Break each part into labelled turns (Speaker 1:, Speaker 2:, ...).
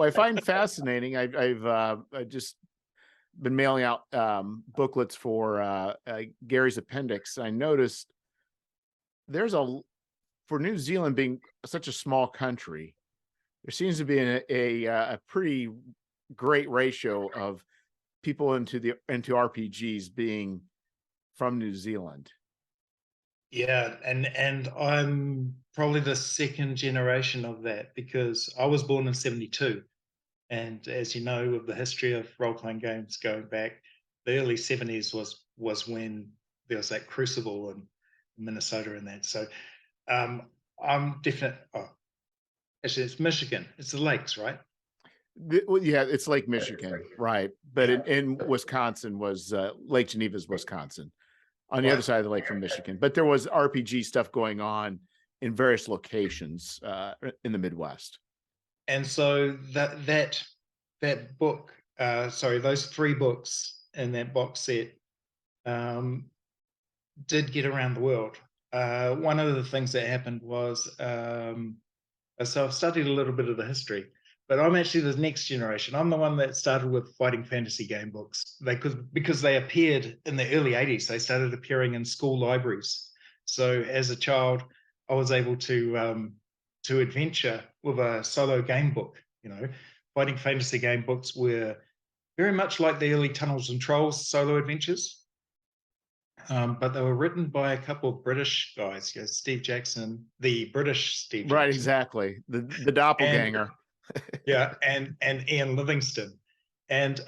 Speaker 1: I find fascinating. I just been mailing out booklets for Gary's Appendix. I noticed there's for New Zealand being such a small country, there seems to be a pretty great ratio of people into RPGs being from New Zealand.
Speaker 2: Yeah, and I'm probably the second generation of that, because I was born in 72. And as you know, with the history of role-playing games going back, the early 70s was when there was that crucible in Minnesota and that. So I'm definitely, actually it's Michigan. It's the lakes, right?
Speaker 1: Well, yeah, it's Lake Michigan, right? But
Speaker 2: Yeah.
Speaker 1: in Wisconsin was Lake Geneva's Wisconsin, on the
Speaker 2: Right.
Speaker 1: other side of the lake from Michigan. But there was RPG stuff going on in various locations in the Midwest.
Speaker 2: And so that book, sorry, those 3 books in that box set did get around the world. One of the things that happened was, so I've studied a little bit of the history, but I'm actually the next generation. I'm the one that started with fighting fantasy game books. Because they appeared in the early 80s. They started appearing in school libraries. So as a child, I was able to adventure with a solo game book. Fighting fantasy game books were very much like the early Tunnels and Trolls solo adventures. But they were written by a couple of British guys, Steve Jackson, the British Steve Jackson.
Speaker 1: Right, exactly. The doppelganger.
Speaker 2: And Ian Livingston. And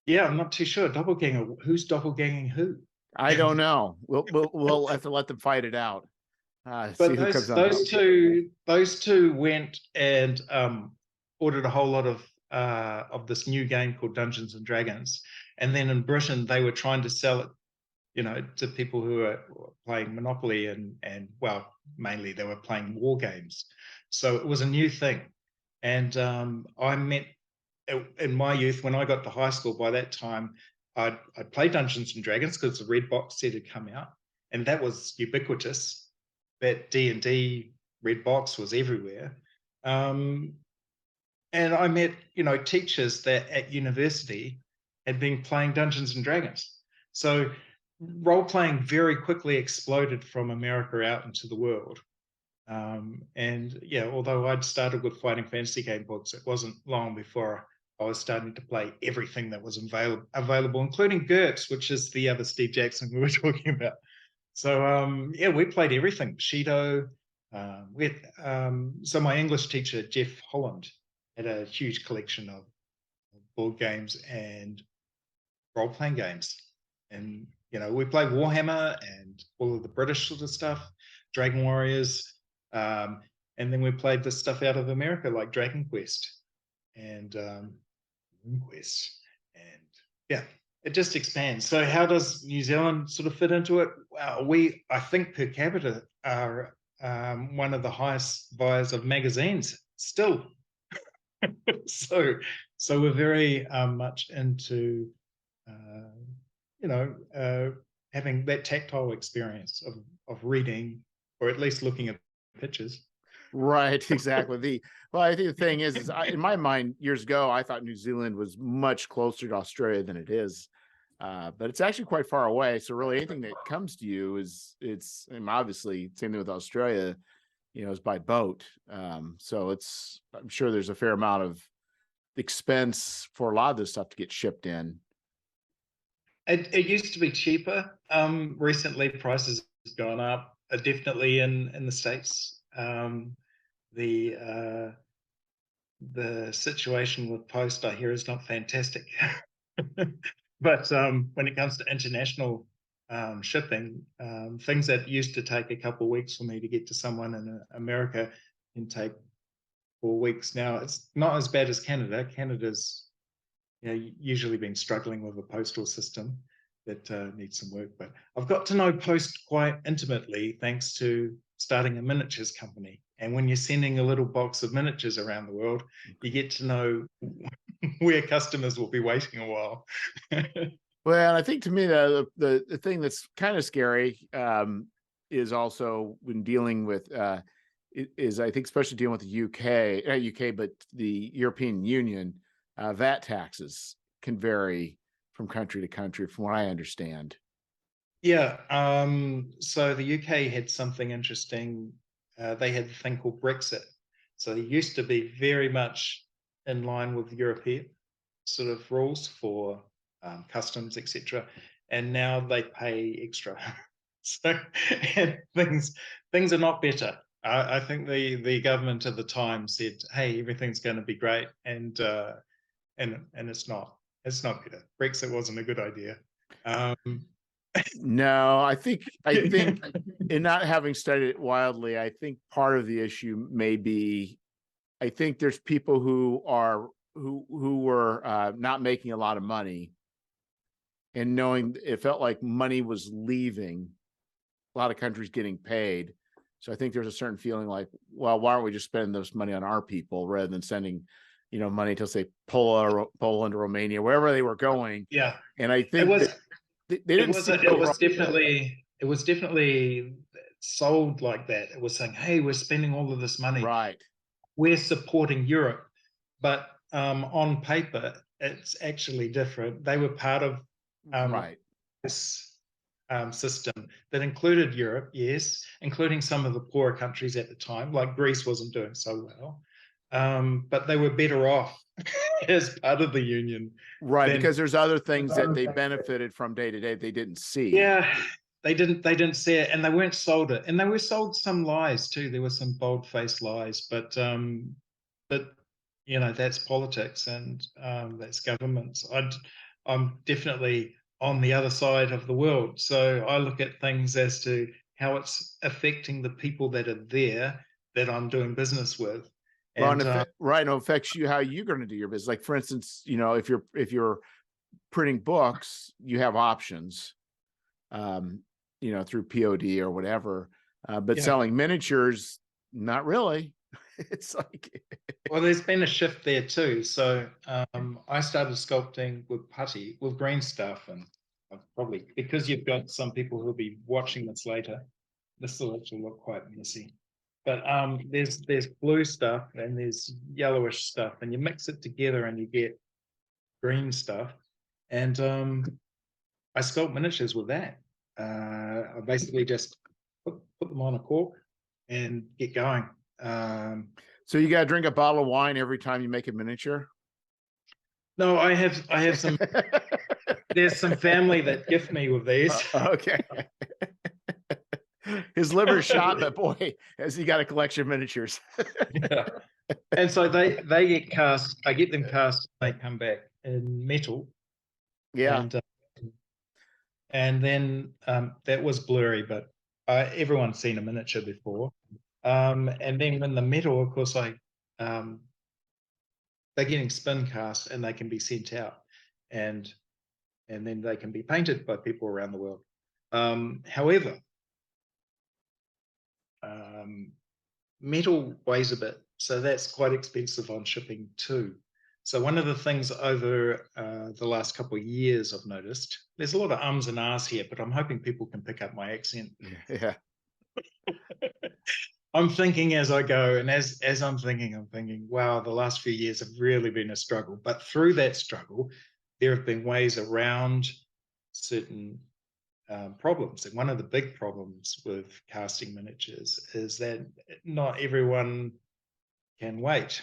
Speaker 2: yeah, I'm not too sure. Doppelganger, who's doppelganging who?
Speaker 1: I don't know. We'll have to let them fight it out.
Speaker 2: But
Speaker 1: See who comes on
Speaker 2: those two went and ordered a whole lot of this new game called Dungeons and Dragons. And then in Britain, they were trying to sell it, to people who are playing Monopoly and well, mainly they were playing war games. So it was a new thing. And I met, in my youth, when I got to high school, by that time, I'd played Dungeons and Dragons because the red box set had come out, and that was ubiquitous. That D&D red box was everywhere. And I met, teachers that at university had been playing Dungeons and Dragons. So role-playing very quickly exploded from America out into the world. And yeah, although I'd started with fighting fantasy game books, it wasn't long before I was starting to play everything that was available, including GURPS, which is the other Steve Jackson we were talking about. So yeah, we played everything. Bushido. So my English teacher, Jeff Holland, had a huge collection of board games and role-playing games. And, we played Warhammer and all of the British sort of stuff, Dragon Warriors. And then we played the stuff out of America, like Dragon Quest and Quest. And yeah, it just expands. So how does New Zealand sort of fit into it? Well, I think per capita are one of the highest buyers of magazines still. So we're very much into having that tactile experience of reading, or at least looking at pictures.
Speaker 1: Right, exactly. Well, I think the thing is in my mind, years ago, I thought New Zealand was much closer to Australia than it is. But it's actually quite far away. So really anything that comes to you it's obviously same thing with Australia, is by boat. So I'm sure there's a fair amount of expense for a lot of this stuff to get shipped in.
Speaker 2: It used to be cheaper. Recently prices have gone up, definitely in the States. The situation with post, I hear, is not fantastic. But when it comes to international shipping, things that used to take a couple of weeks for me to get to someone in America can take 4 weeks now. It's not as bad as Canada. Canada's usually been struggling with a postal system that needs some work. But I've got to know post quite intimately thanks to starting a miniatures company. And when you're sending a little box of miniatures around the world, you get to know where customers will be waiting a while.
Speaker 1: Well, I think to me, the thing that's kind of scary is also when dealing with is I think, especially dealing with the UK, not UK, but the European Union, VAT taxes can vary from country to country, from what I understand.
Speaker 2: Yeah. So the UK had something interesting. They had a thing called Brexit. So they used to be very much in line with European sort of rules for customs, etc. And now they pay extra. So and things are not better. I think the government at the time said, "Hey, everything's going to be great," and it's not. It's not better. Brexit wasn't a good idea.
Speaker 1: No, I think in not having studied it wildly, I think part of the issue may be, I think there's people who were not making a lot of money, and knowing it felt like money was leaving a lot of countries getting paid. So I think there's a certain feeling like, well, why aren't we just spending this money on our people rather than sending, money to, say, Poland or Romania, wherever they were going.
Speaker 2: Yeah,
Speaker 1: And I think
Speaker 2: it was.
Speaker 1: they didn't see
Speaker 2: It was definitely sold like that. It was saying, "Hey, we're spending all of this money.
Speaker 1: right,
Speaker 2: We're supporting Europe," but on paper, it's actually different. They were part of
Speaker 1: right.
Speaker 2: this system that included Europe, yes, including some of the poorer countries at the time, like Greece wasn't doing so well, but they were better off as part of the union.
Speaker 1: Right,
Speaker 2: than
Speaker 1: because there's other things that they benefited from day to day they didn't see.
Speaker 2: Yeah, they didn't see it, and they weren't sold it, and they were sold some lies too. There were some bold-faced lies, but that's politics, and that's governments. I'm definitely on the other side of the world, so I look at things as to how it's affecting the people that are there that I'm doing business with.
Speaker 1: Well,
Speaker 2: And
Speaker 1: right, it affects you how you're going to do your business. Like, for instance, if you're printing books, you have options, through POD or whatever. But
Speaker 2: yeah,
Speaker 1: selling miniatures, not really. It's like,
Speaker 2: well, there's been a shift there too. So I started sculpting with putty, with green stuff, and I've probably, because you've got some people who'll be watching this later, this will actually look quite messy. But there's blue stuff and there's yellowish stuff, and you mix it together and you get green stuff. And I sculpt miniatures with that. I basically just put them on a cork and get going.
Speaker 1: so you got to drink a bottle of wine every time you make a miniature.
Speaker 2: No, I have some. There's some family that gift me with these.
Speaker 1: Okay. His liver's shot, but boy, has he got a collection of miniatures.
Speaker 2: Yeah. And so they get cast. I get them cast. They come back in metal.
Speaker 1: Yeah.
Speaker 2: And then that was blurry, but everyone's seen a miniature before. And then when the metal, of course, they're getting spin cast and they can be sent out, and then they can be painted by people around the world. However, metal weighs a bit, so that's quite expensive on shipping too. So one of the things over the last couple of years I've noticed, there's a lot of ums and ahs here, but I'm hoping people can pick up my accent.
Speaker 1: Yeah.
Speaker 2: I'm thinking as I go, and as I'm thinking, wow, the last few years have really been a struggle. But through that struggle, there have been ways around certain problems. And one of the big problems with casting miniatures is that not everyone can wait.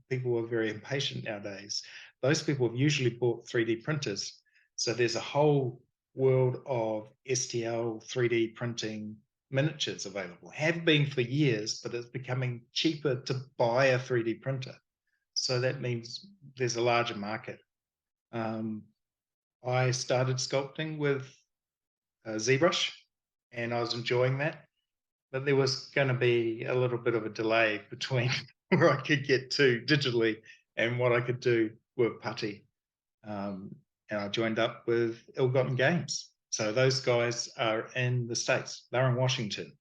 Speaker 2: People are very impatient nowadays. Those people have usually bought 3D printers. So there's a whole world of STL 3D printing miniatures available. Have been for years, but it's becoming cheaper to buy a 3D printer. So that means there's a larger market. I started sculpting with ZBrush, and I was enjoying that. But there was going to be a little bit of a delay between where I could get to digitally and what I could do with putty. And I joined up with Ill-Gotten Games. So those guys are in the States. They're in Washington,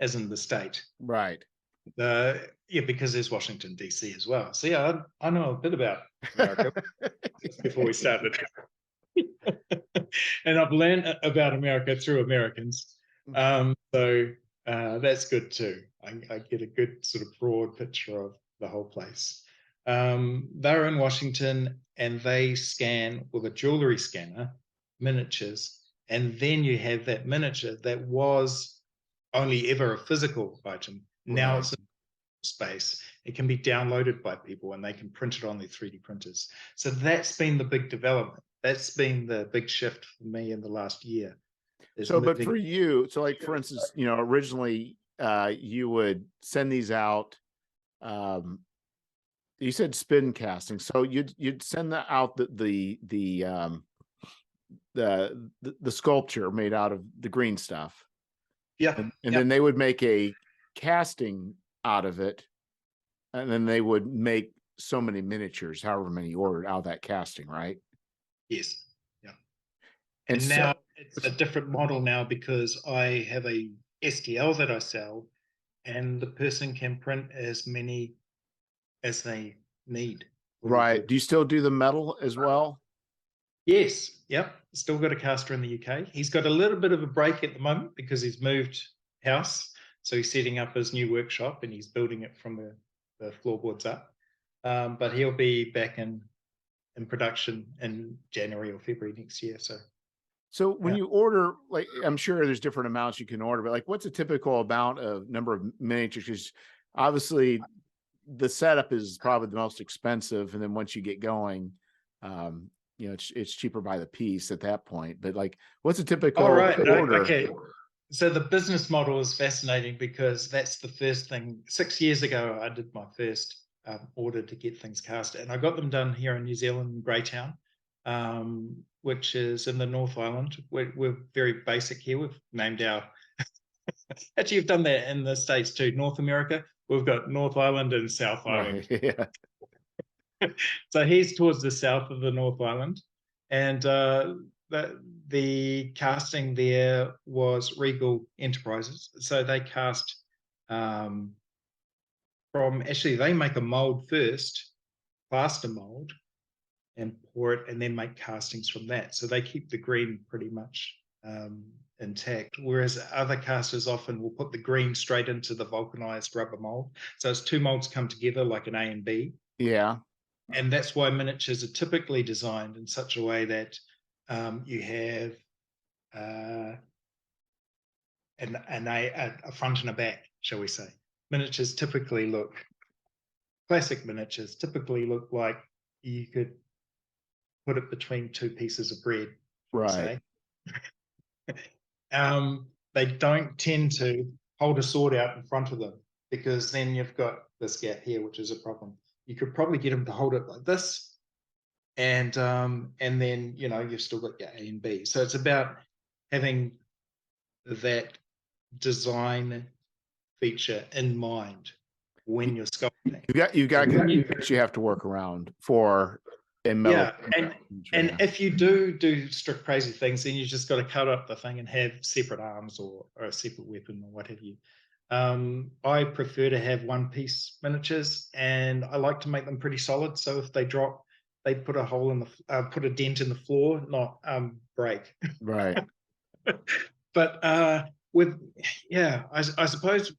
Speaker 2: as in the state.
Speaker 1: Right.
Speaker 2: Yeah, because there's Washington, D.C. as well. So yeah, I know a bit about America before we started. And I've learned about America through Americans. So that's good too. I get a good sort of broad picture of the whole place. They're in Washington, and they scan with a jewelry scanner miniatures, and then you have that miniature that was only ever a physical item. Now
Speaker 1: Right.
Speaker 2: it's in space. It can be downloaded by people, and they can print it on their 3D printers. So that's been the big development. That's been the big shift for me in the last year.
Speaker 1: So, but for you, so like for instance, you know, originally you would send these out. You said spin casting, so you'd send that out the sculpture made out of the green stuff.
Speaker 2: Yeah.
Speaker 1: And then they would make a casting out of it, and then they would make so many miniatures, however many you ordered out of that casting, right?
Speaker 2: Yes. Yeah.
Speaker 1: And
Speaker 2: And
Speaker 1: so,
Speaker 2: now it's a different model now, because I have a STL that I sell, and the person can print as many as they need.
Speaker 1: right. Do you still do the metal as well?
Speaker 2: Yes. Yep. Still got a caster in the UK. He's got a little bit of a break at the moment because he's moved house. So he's setting up his new workshop, and he's building it from the floorboards up. But he'll be back in production in January or February next year.
Speaker 1: So when you order, like, I'm sure there's different amounts you can order, but like, what's a typical amount of number of miniatures? Because obviously the setup is probably the most expensive, and then once you get going, you know, it's cheaper by the piece at that point. But like, what's a typical order?
Speaker 2: Okay. So the business model is fascinating, because that's the first thing. 6 years ago, I did my first order to get things cast, and I got them done here in New Zealand, in Greytown, which is in the North Island. We're very basic here. We've named our actually, you've done that in the States too. North America, we've got North Island and South Island.
Speaker 1: Right. Yeah.
Speaker 2: So he's towards the south of the North Island, and the casting there was Regal Enterprises. So they cast from, actually they make a mold first, plaster mold, and pour it, and then make castings from that. So they keep the green pretty much intact, whereas other casters often will put the green straight into the vulcanized rubber mold. So it's two molds come together like an A and B.
Speaker 1: Yeah.
Speaker 2: And that's why miniatures are typically designed in such a way that you have a front and a back, shall we say. Miniatures typically look, classic miniatures typically look like you could put it between two pieces of bread,
Speaker 1: Right.
Speaker 2: They don't tend to hold a sword out in front of them, because then you've got this gap here, which is a problem. You could probably get them to hold it like this, and then, you know, you've still got your A and B. So it's about having that design feature in mind when you're sculpting.
Speaker 1: You got you have to work around for a metal.
Speaker 2: Yeah, and if you do strict crazy things, then you just got to cut up the thing and have separate arms or a separate weapon or what have you. I prefer to have one-piece miniatures, and I like to make them pretty solid. So if they drop, they put a hole in the put a dent in the floor, not break.
Speaker 1: Right.
Speaker 2: But I suppose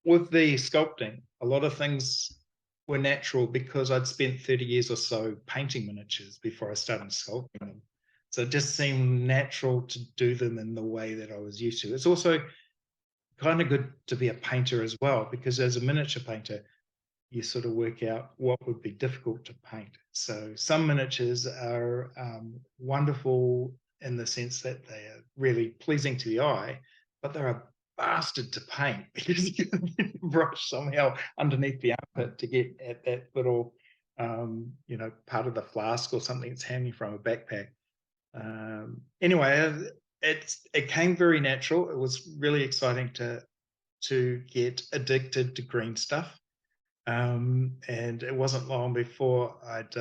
Speaker 2: with the sculpting, a lot of things were natural, because I'd spent 30 years or so painting miniatures before I started sculpting them. So it just seemed natural to do them in the way that I was used to. It's also kind of good to be a painter as well, because as a miniature painter, you sort of work out what would be difficult to paint. So some miniatures are wonderful in the sense that they are really pleasing to the eye, but they're a bastard to paint, because you brush somehow underneath the armpit to get at that little, you know, part of the flask or something that's hanging from a backpack. Anyway, it came very natural. It was really exciting to get addicted to green stuff. And it wasn't long before I'd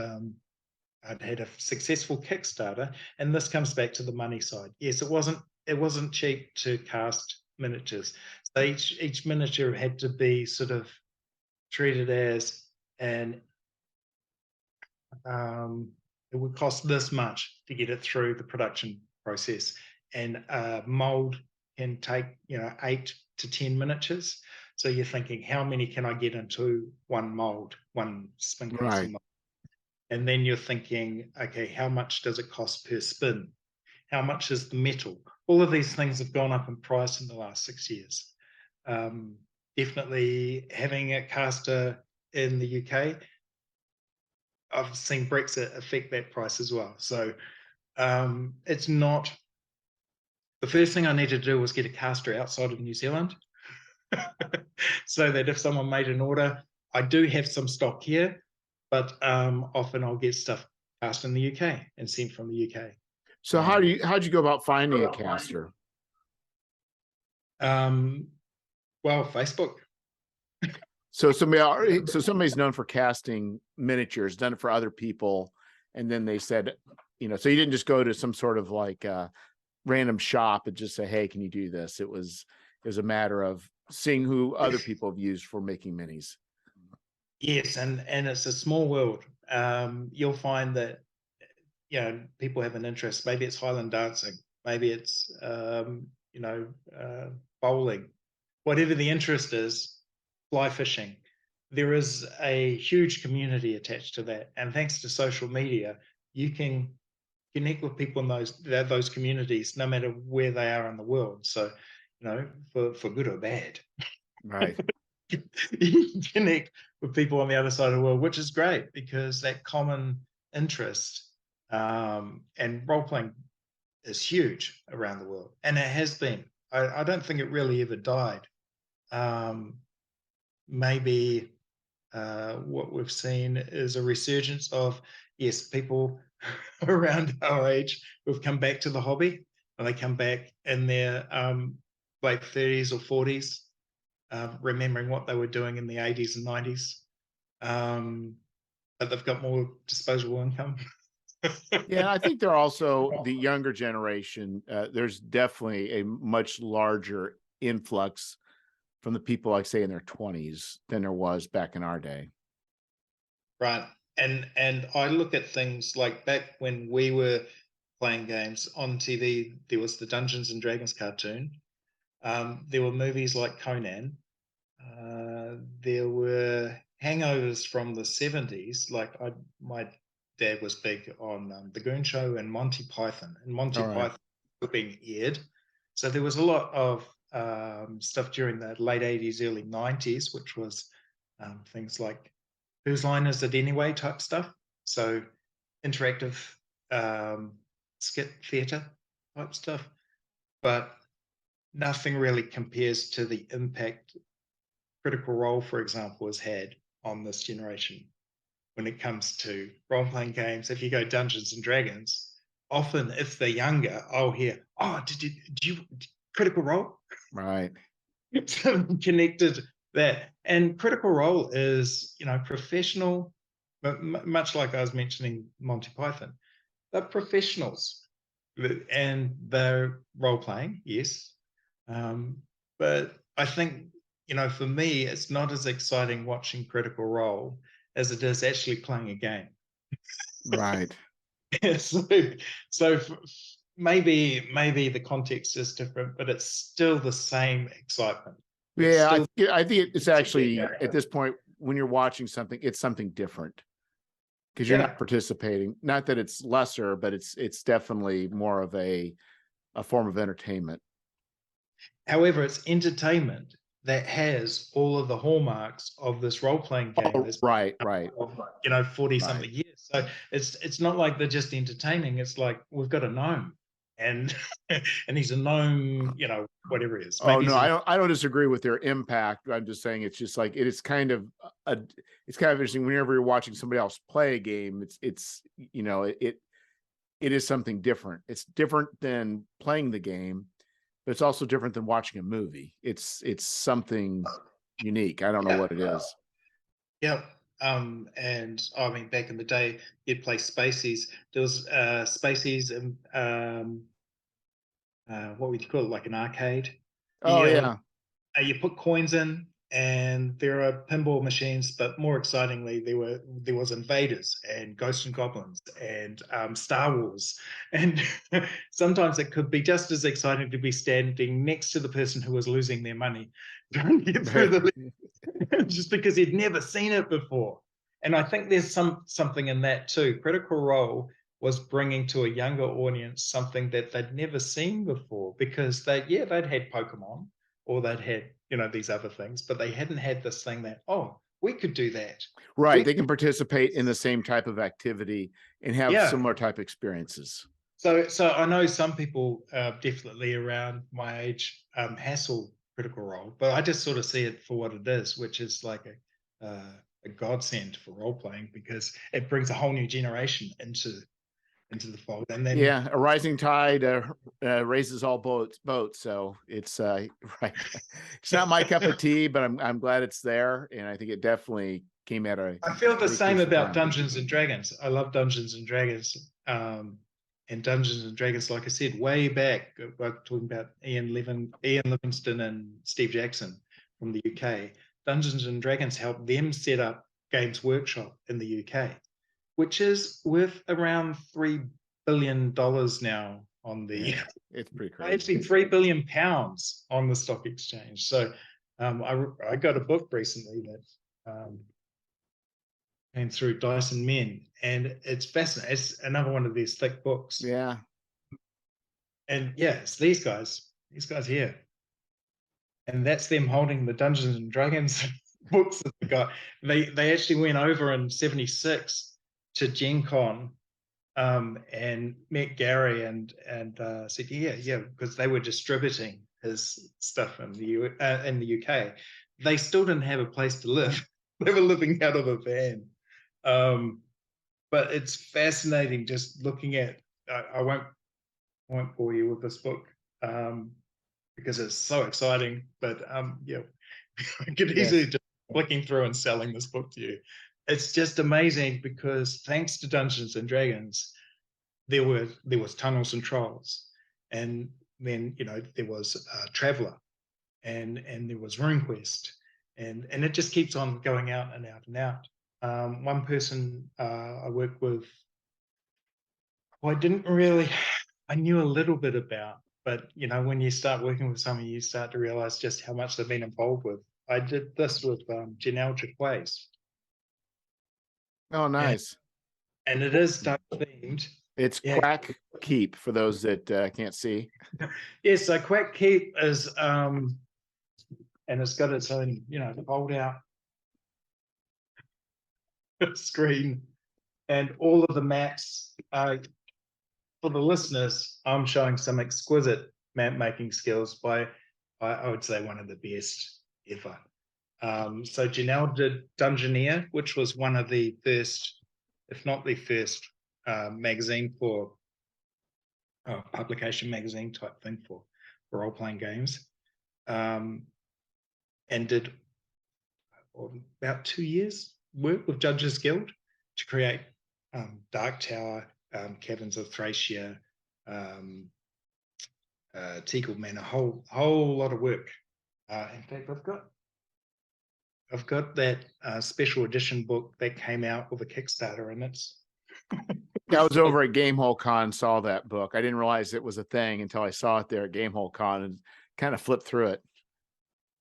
Speaker 2: had a successful Kickstarter, and this comes back to the money side. Yes, it wasn't cheap to cast miniatures. So each miniature had to be sort of treated as an it would cost this much to get it through the production process, and a mold can take, you know, 8 to 10 miniatures. So you're thinking, how many can I get into one mold, one spin casting
Speaker 1: Right.
Speaker 2: mold? And then you're thinking, okay, how much does it cost per spin? How much is the metal? All of these things have gone up in price in the last 6 years. Definitely having a caster in the UK, I've seen Brexit affect that price as well. So it's not, the first thing I needed to do was get a caster outside of New Zealand so that if someone made an order, I do have some stock here, but often I'll get stuff cast in the UK and sent from the UK.
Speaker 1: So how'd you go about finding a caster?
Speaker 2: Well, Facebook.
Speaker 1: So somebody's known for casting miniatures, done it for other people, and then they said, so you didn't just go to some sort of like random shop and just say, hey, can you do this? It was a matter of seeing who other people have used for making minis.
Speaker 2: Yes, and it's a small world. You'll find that people have an interest. Maybe it's Highland dancing, maybe it's bowling, whatever the interest is, fly fishing. There is a huge community attached to that, and thanks to social media, you can connect with people in those communities, no matter where they are in the world. So, for good or bad,
Speaker 1: right?
Speaker 2: You can connect with people on the other side of the world, which is great because that common interest and role playing is huge around the world, and it has been. I don't think it really ever died. Maybe what we've seen is a resurgence of, yes, people around our age who've come back to the hobby, and they come back in their late 30s or 40s, remembering what they were doing in the 80s and 90s, but they've got more disposable income.
Speaker 1: Yeah, I think they're also the younger generation. There's definitely a much larger influx from the people, like say in their 20s, than there was back in our day.
Speaker 2: Right. And I look at things like back when we were playing games on TV, there was the Dungeons and Dragons cartoon. There were movies like Conan. There were hangovers from the 70s. Like my dad was big on The Goon Show and Monty Python. And Monty Python were being aired. So there was a lot of stuff during the late 80s, early 90s, which was things like Whose Line Is It Anyway type stuff. So interactive skit theatre type stuff. But nothing really compares to the impact Critical Role, for example, has had on this generation when it comes to role-playing games. If you go Dungeons and Dragons, often if they're younger, I'll hear, oh, did you Critical Role?
Speaker 1: Right.
Speaker 2: So connected that. And Critical Role is, professional, but much like I was mentioning Monty Python, they're professionals and they're role-playing, yes. But I think, for me, it's not as exciting watching Critical Role as it is actually playing a game.
Speaker 1: Right.
Speaker 2: So maybe the context is different, but it's still the same excitement.
Speaker 1: Yeah, I think it's actually at this point when you're watching something, it's something different because you're not participating. Not that it's lesser, but it's definitely more of a form of entertainment.
Speaker 2: However, it's entertainment that has all of the hallmarks of this role-playing game.
Speaker 1: Oh, right.
Speaker 2: 40 something years. So it's not like they're just entertaining. It's like we've got a gnome, and and he's a gnome, whatever it is.
Speaker 1: Maybe I don't disagree with their impact. I'm just saying it's just like it's kind of interesting whenever you're watching somebody else play a game. It is something different. It's different than playing the game, but it's also different than watching a movie. It's something unique. I don't know what it is.
Speaker 2: Yeah. And I mean, back in the day, you'd play Spaceys. There was Spaceys and what would you call it, like an arcade?
Speaker 1: Oh, yeah.
Speaker 2: You put coins in, and there are pinball machines, but more excitingly, there was Invaders and Ghosts and Goblins and Star Wars, and sometimes it could be just as exciting to be standing next to the person who was losing their money trying to get through the just because he'd never seen it before. And I think there's something in that too. Critical Role was bringing to a younger audience something that they'd never seen before, because they'd had Pokemon, or they'd had, these other things, but they hadn't had this thing that, oh, we could do that.
Speaker 1: Right. They can participate in the same type of activity and have similar type experiences.
Speaker 2: So I know some people definitely around my age hassle Critical Role, but I just sort of see it for what it is, which is like a godsend for role playing, because it brings a whole new generation into the fold. And then
Speaker 1: a rising tide raises all boats. So it's right. It's not my cup of tea, but I'm glad it's there, and I think it definitely came at a.
Speaker 2: I feel the same about Dungeons and Dragons. I love Dungeons and Dragons. And Dungeons and Dragons, like I said, way back, we're talking about Ian Livingston and Steve Jackson from the UK. Dungeons and Dragons helped them set up Games Workshop in the UK, which is worth around $3 billion now on the.
Speaker 1: It's pretty crazy.
Speaker 2: Actually, £3 billion on the stock exchange. So, I got a book recently that came through Dyson Men, and it's fascinating. It's another one of these thick books.
Speaker 1: Yeah.
Speaker 2: And it's these guys here. And that's them holding the Dungeons and Dragons books that they got. They actually went over in 76 to Gen Con and met Gary and said, because they were distributing his stuff in the UK. They still didn't have a place to live. They were living out of a van. But it's fascinating just looking at. I won't bore you with this book because it's so exciting. But I could easily just flicking through and selling this book to you. It's just amazing, because thanks to Dungeons and Dragons, there was Tunnels and Trolls, and then there was Traveller, and there was RuneQuest, and it just keeps on going out and out and out. One person I worked with, I knew a little bit about, but when you start working with someone, you start to realize just how much they've been involved with. I did this with Janelle DUCKQUEST.
Speaker 1: Oh, nice.
Speaker 2: And it is duck themed.
Speaker 1: It's Quack Keep for those that can't see.
Speaker 2: Yes, so Quack Keep is, and it's got its own, fold out screen, and all of the maps. For the listeners, I'm showing some exquisite map making skills by, I would say, one of the best ever. So Janelle did Dungeoneer, which was one of the first, if not the first, magazine for publication magazine type thing for role-playing games, and did about 2 years work with Judges Guild to create Dark Tower, Caverns of Thracia, Teagle Man, a whole lot of work. In fact, I've got that special edition book that came out with a Kickstarter, and it's.
Speaker 1: I was over at Gamehole Con, saw that book. I didn't realize it was a thing until I saw it there at Gamehole Con and kind of flipped through it.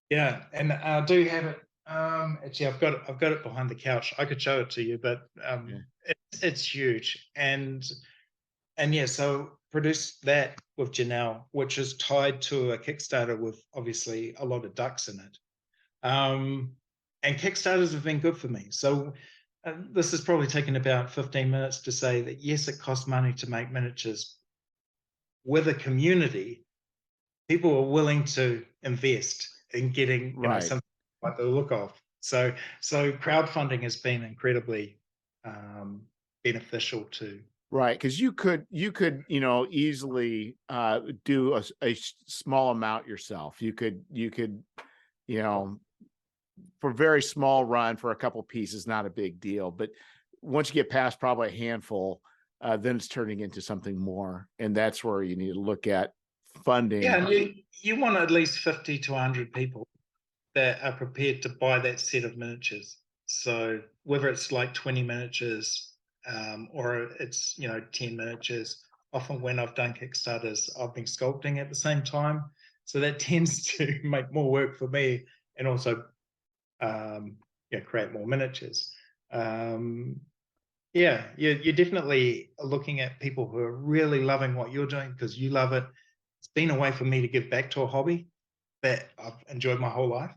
Speaker 1: Yeah, and I do have it. Actually, I've got it behind the couch. I could show it to you, but it's huge. And so produced that with Janelle, which is tied to a Kickstarter with obviously a lot of ducks in it. And Kickstarters have been good for me. So this has probably taken about 15 minutes to say that, yes, it costs money to make miniatures. With a community, people are willing to invest in getting something like the look of. So crowdfunding has been incredibly beneficial to. Right, because you could easily do a small amount yourself. You could for a very small run for a couple pieces, not a big deal. But once you get past probably a handful, then it's turning into something more, and that's where you need to look at funding. Yeah, and you want at least 50 to 100 people
Speaker 2: that are prepared to buy that set of miniatures. So whether it's like 20 miniatures or it's 10 miniatures, often when I've done Kickstarters, I've been sculpting at the same time. So that tends to make more work for me and also create more miniatures. You're definitely looking at people who are really loving what you're doing because you love it. It's been a way for me to give back to a hobby that I've enjoyed my whole life,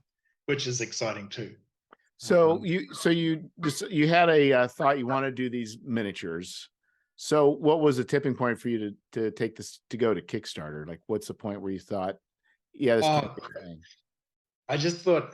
Speaker 2: which is exciting too.
Speaker 1: So you had a thought you want to do these miniatures. So what was the tipping point for you to take this to go to Kickstarter? Like, what's the point where you thought, yeah, this can't be a thing?
Speaker 2: I just thought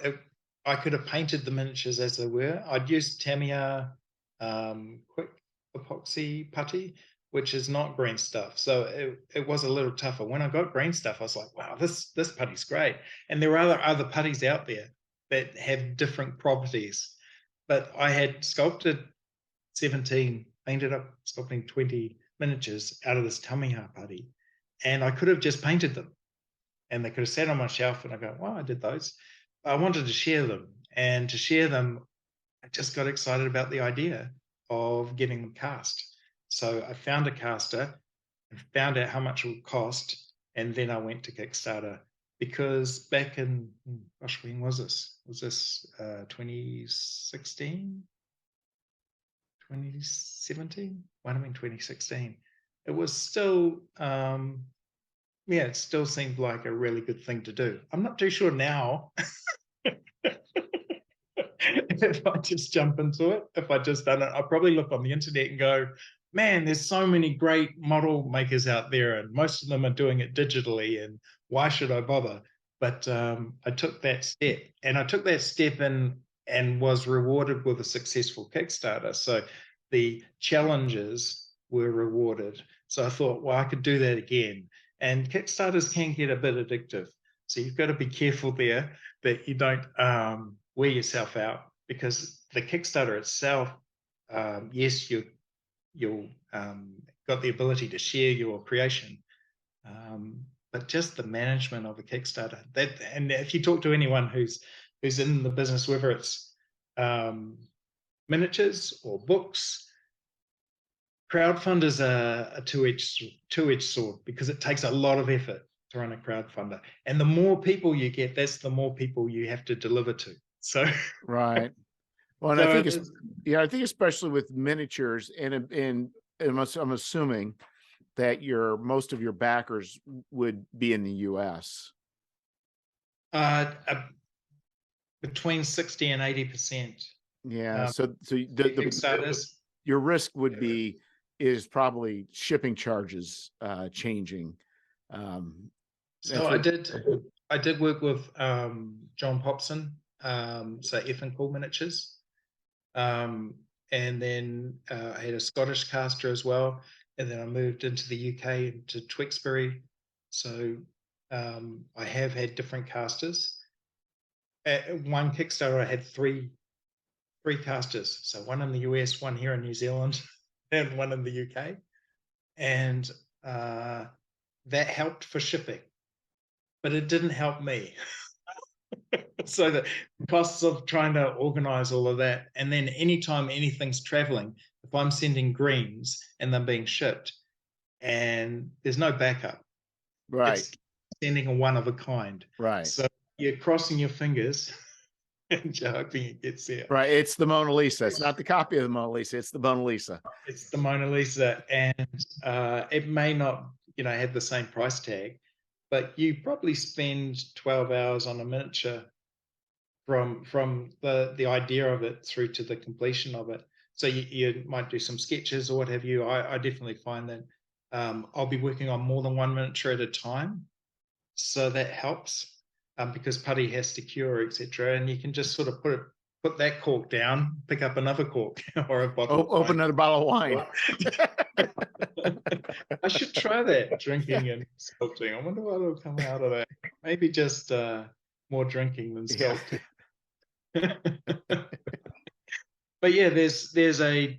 Speaker 2: I could have painted the miniatures as they were. I'd used Tamiya quick epoxy putty, which is not green stuff. So it was a little tougher. When I got green stuff, I was like, wow, this putty's great. And there are other putties out there that have different properties. But I had sculpted 17, ended up sculpting 20 miniatures out of this Tamiya putty. And I could have just painted them. And they could have sat on my shelf and I go, wow, I did those. I wanted to share them. And to share them, I just got excited about the idea of getting them cast. So I found a caster and found out how much it would cost. And then I went to Kickstarter because back in, gosh, when was this? Was this 2016? 2017? Might have been 2016. It was still, it still seemed like a really good thing to do. I'm not too sure now if I just jump into it, if I just done it. I'll probably look on the internet and go, man, there's so many great model makers out there and most of them are doing it digitally and why should I bother? But I took that step and I took that step and was rewarded with a successful Kickstarter. So the challenges were rewarded. So I thought, well, I could do that again. And Kickstarters can get a bit addictive. So you've got to be careful there that you don't wear yourself out because the Kickstarter itself, yes, you'll got the ability to share your creation, but just the management of a Kickstarter. And if you talk to anyone who's in the business, whether it's miniatures or books, crowdfund is a two-edged sword because it takes a lot of effort to run a crowdfunder. And the more people you get, that's the more people you have to deliver to. So
Speaker 1: right. Well, and so I think especially with miniatures and I'm assuming that most of your backers would be in the US.
Speaker 2: Between 60 and 80%.
Speaker 1: Yeah. So your risk would is probably shipping charges changing.
Speaker 2: So I did work with John Popson, so F and Cool Miniatures. And then I had a Scottish caster as well. And then I moved into the UK, into Tewkesbury. So I have had different casters. At one Kickstarter, I had three casters. So one in the US, one here in New Zealand, and one in the UK. And that helped for shipping, but it didn't help me. So the costs of trying to organize all of that, and then anytime anything's traveling, if I'm sending greens and they're being shipped and there's no backup,
Speaker 1: right?
Speaker 2: It's sending a one of a kind,
Speaker 1: right?
Speaker 2: So you're crossing your fingers and you're hoping it gets there.
Speaker 1: Right. It's the Mona Lisa. It's not the copy of the Mona Lisa. It's the Mona Lisa.
Speaker 2: It's the Mona Lisa, and it may not, have the same price tag, but you probably spend 12 hours on a miniature from the idea of it through to the completion of it. So you might do some sketches or what have you. I definitely find that I'll be working on more than one miniature at a time. So that helps because putty has to cure, etc. And you can just sort of put that cork down, pick up another cork or a bottle.
Speaker 1: Open another bottle of wine.
Speaker 2: I should try that, drinking and sculpting. I wonder what will come out of that. Maybe just more drinking than sculpting. Yeah. But yeah, there's a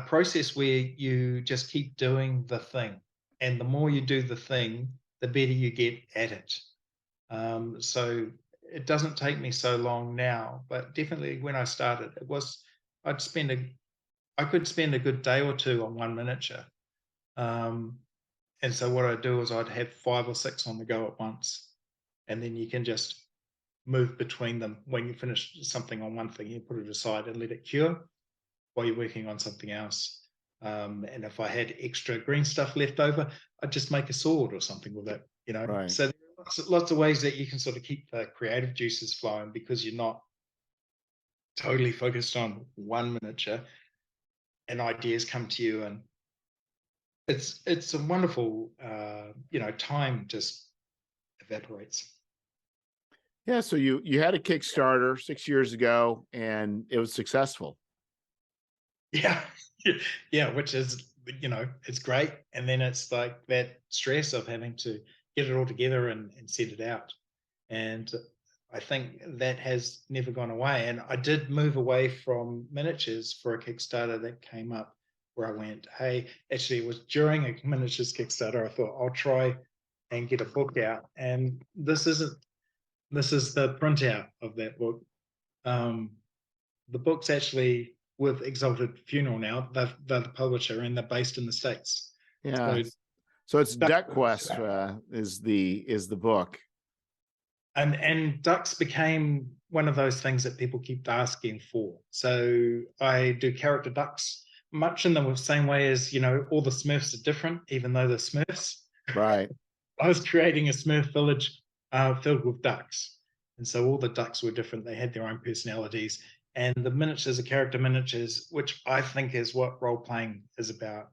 Speaker 2: process where you just keep doing the thing, and the more you do the thing, the better you get at it. So it doesn't take me so long now, but definitely when I started, I'd spend a I could spend a good day or two on one miniature. Um, and so what I'd do is I'd have 5 or 6 on the go at once, and then you can just move between them. When you finish something on one thing, you put it aside and let it cure while you're working on something else. And if I had extra green stuff left over, I'd just make a sword or something with it, you know.
Speaker 1: Right.
Speaker 2: So there are lots of ways that you can sort of keep the creative juices flowing because you're not totally focused on one miniature, and ideas come to you, and it's a wonderful time just evaporates.
Speaker 1: Yeah. So you had a Kickstarter 6 years ago, and it was successful.
Speaker 2: Yeah. Yeah, which is, it's great. And then it's like that stress of having to get it all together and send it out. And I think that has never gone away. And I did move away from miniatures for a Kickstarter that came up where I went, hey, actually, it was during a miniatures Kickstarter. I thought I'll try and get a book out. And this is the printout of that book. The book's actually with Exalted Funeral now. They're the publisher and they're based in the States.
Speaker 1: Yeah.
Speaker 2: So,
Speaker 1: So it's Duck Quest is the book.
Speaker 2: and ducks became one of those things that people keep asking for. So I do character ducks, much in the same way as, all the Smurfs are different, even though they're Smurfs.
Speaker 1: Right.
Speaker 2: I was creating a Smurf village filled with ducks. And so all the ducks were different. They had their own personalities. And the miniatures are character miniatures, which I think is what role playing is about.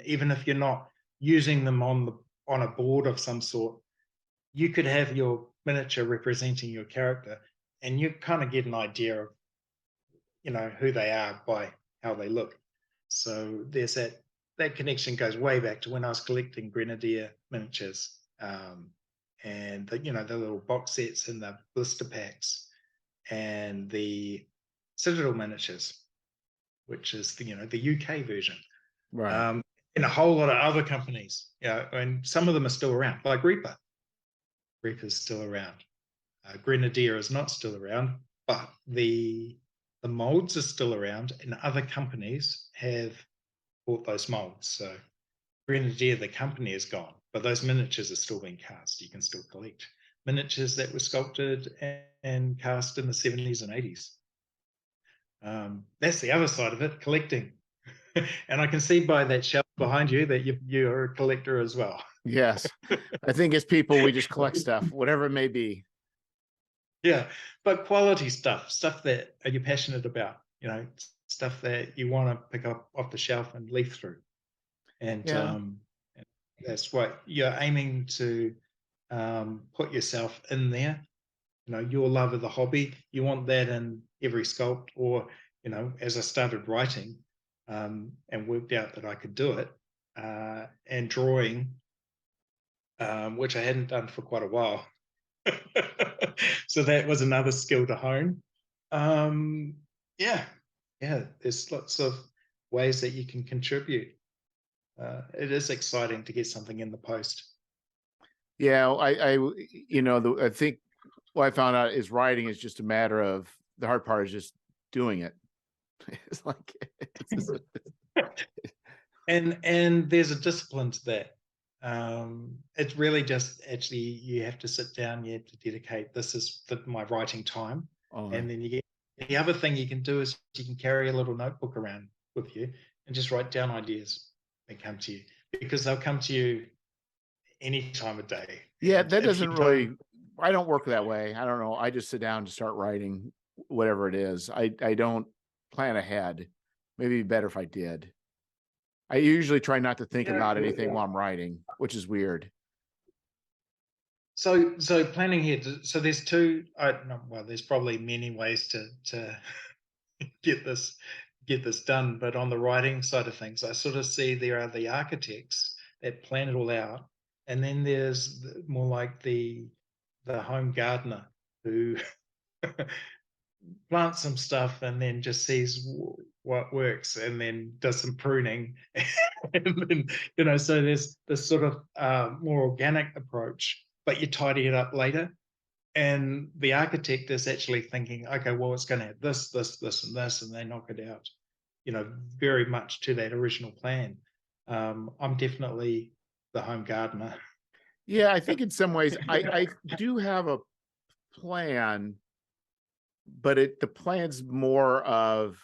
Speaker 2: Even if you're not using them on a board of some sort, you could have your miniature representing your character, and you kind of get an idea of who they are by how they look. So there's that connection goes way back to when I was collecting Grenadier miniatures, and the little box sets and the blister packs and the Citadel miniatures, which is the UK version,
Speaker 1: Right.
Speaker 2: and a whole lot of other companies. And some of them are still around, like Reaper. Reaper's still around. Grenadier is not still around, but the molds are still around, and other companies have bought those molds. So Grenadier, the company, is gone, but those miniatures are still being cast. You can still collect miniatures that were sculpted and cast in the 70s and 80s. That's the other side of it, collecting. And I can see by that shelf behind you that you're a collector as well.
Speaker 1: Yes. I think as people, we just collect stuff, whatever it may be.
Speaker 2: Yeah, but quality stuff that you're passionate about, stuff that you want to pick up off the shelf and leaf through. And
Speaker 1: Yeah.
Speaker 2: that's what you're aiming to put yourself in there. Your love of the hobby, you want that in every sculpt, or, as I started writing and worked out that I could do it, and drawing, which I hadn't done for quite a while. So that was another skill to hone. Yeah, there's lots of ways that you can contribute. It is exciting to get something in the post.
Speaker 1: Yeah. I think what I found out is writing is just a matter of, the hard part is just doing it. It's like,
Speaker 2: and there's a discipline to that. It's really just actually you have to sit down, you have to dedicate, this is my writing time. And then you get, the other thing you can do is you can carry a little notebook around with you and just write down ideas that come to you, because they'll come to you any time of day.
Speaker 1: yeah,
Speaker 2: And
Speaker 1: that
Speaker 2: if
Speaker 1: doesn't
Speaker 2: you
Speaker 1: really,
Speaker 2: don't,
Speaker 1: I don't work that way. I don't know. I just sit down to start writing whatever it is. I don't plan ahead. Maybe it'd be better if I did. I usually try not to think about anything while I'm writing, which is weird.
Speaker 2: so planning here. So there's two. Well, there's probably many ways to get this done. But on the writing side of things, I sort of see there are the architects that plan it all out, and then there's more like the home gardener who plants some stuff and then just sees what works and then does some pruning. And then so there's this sort of more organic approach, but you tidy it up later. and the architect is actually thinking, okay, well, it's going to have this, this, this, and this, and they knock it out, very much to that original plan. I'm definitely the home gardener.
Speaker 1: Yeah, I think in some ways I do have a plan, but the plan's more of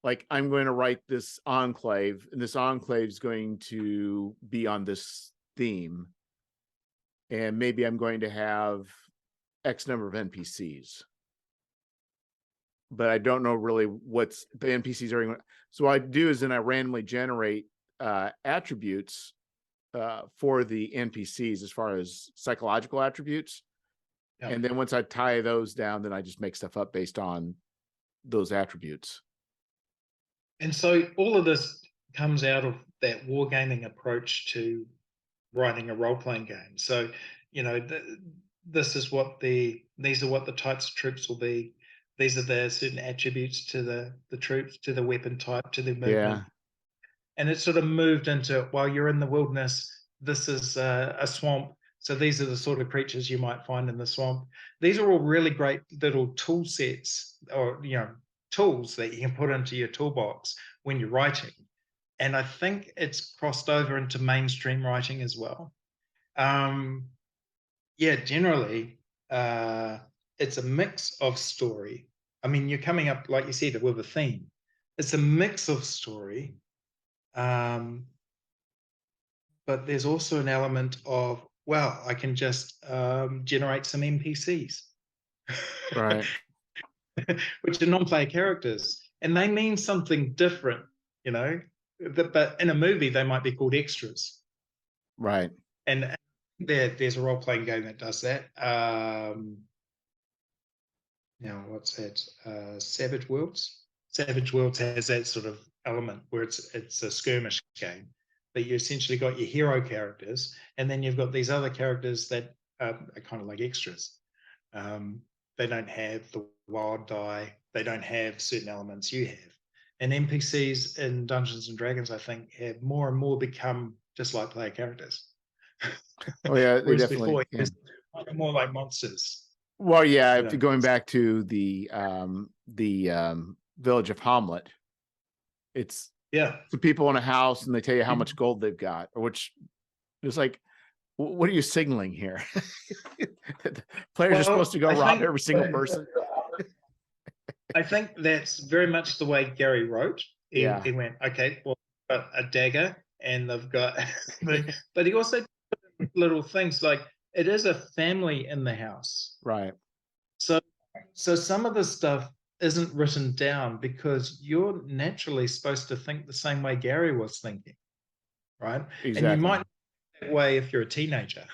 Speaker 1: like, I'm going to write this enclave, and this enclave is going to be on this theme. And maybe I'm going to have X number of NPCs. But I don't know really what's the NPCs are. So what I do is then I randomly generate attributes for the NPCs as far as psychological attributes.
Speaker 2: Yeah.
Speaker 1: And then once I tie those down, then I just make stuff up based on those attributes.
Speaker 2: And so all of this comes out of that wargaming approach to writing a role-playing game. So, this is what these are what the types of troops will be. These are the certain attributes to the troops, to the weapon type, to the movement.
Speaker 1: Yeah.
Speaker 2: And it sort of moved into, while you're in the wilderness, this is a swamp. So these are the sort of creatures you might find in the swamp. These are all really great little tool sets, or tools that you can put into your toolbox when you're writing. And I think it's crossed over into mainstream writing as well. Yeah, generally, it's a mix of story. I mean, you're coming up, like you said, with a theme. It's a mix of story, but there's also an element of, well, I can just generate some NPCs.
Speaker 1: Right.
Speaker 2: Which are non-player characters, and they mean something different, but in a movie they might be called extras.
Speaker 1: Right.
Speaker 2: And there's a role-playing game that does that. Now what's that? Savage Worlds. Savage Worlds has that sort of element where it's a skirmish game, but you essentially got your hero characters, and then you've got these other characters that are kind of like extras. They don't have the wild die. They don't have certain elements you have. And NPCs in Dungeons and Dragons, I think, have more and more become just like player characters.
Speaker 1: Oh yeah, they
Speaker 2: Whereas
Speaker 1: definitely.
Speaker 2: before, more like monsters.
Speaker 1: Well, yeah, if you're going back to the village of Hamlet, it's the people in a house and they tell you how much gold they've got, or which it's like, what are you signaling here? Players are supposed to go rob every single person.
Speaker 2: I think that's very much the way Gary wrote. He went, okay, well, I've got a dagger, and they've got, but he also did little things like, it is a family in the house.
Speaker 1: Right.
Speaker 2: So some of the stuff isn't written down because you're naturally supposed to think the same way Gary was thinking, right?
Speaker 1: Exactly.
Speaker 2: And you might not think that way if you're a teenager.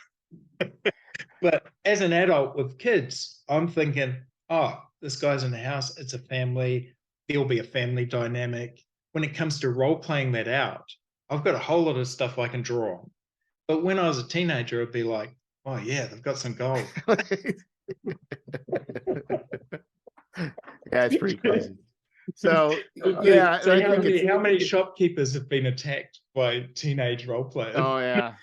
Speaker 2: But as an adult with kids, I'm thinking, oh, this guy's in the house, it's a family, there'll be a family dynamic. When it comes to role-playing that out, I've got a whole lot of stuff I can draw on. But when I was a teenager, it'd be like, oh yeah, they've got some gold.
Speaker 1: Yeah, it's pretty crazy. So yeah,
Speaker 2: so how many shopkeepers have been attacked by teenage role players?
Speaker 1: Oh yeah.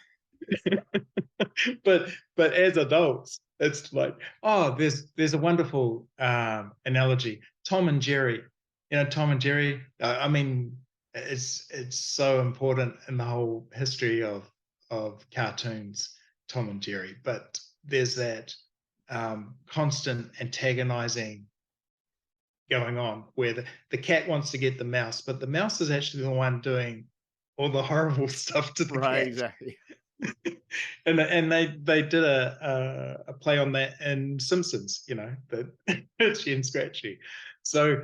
Speaker 2: but as adults, it's like, oh, there's a wonderful analogy. Tom and Jerry. Tom and Jerry. I mean, it's so important in the whole history of cartoons, Tom and Jerry. But there's that constant antagonizing going on where the cat wants to get the mouse, but the mouse is actually the one doing all the horrible stuff to the cat.
Speaker 1: Exactly.
Speaker 2: and they did a play on that in Simpsons, the Itchy and Scratchy. So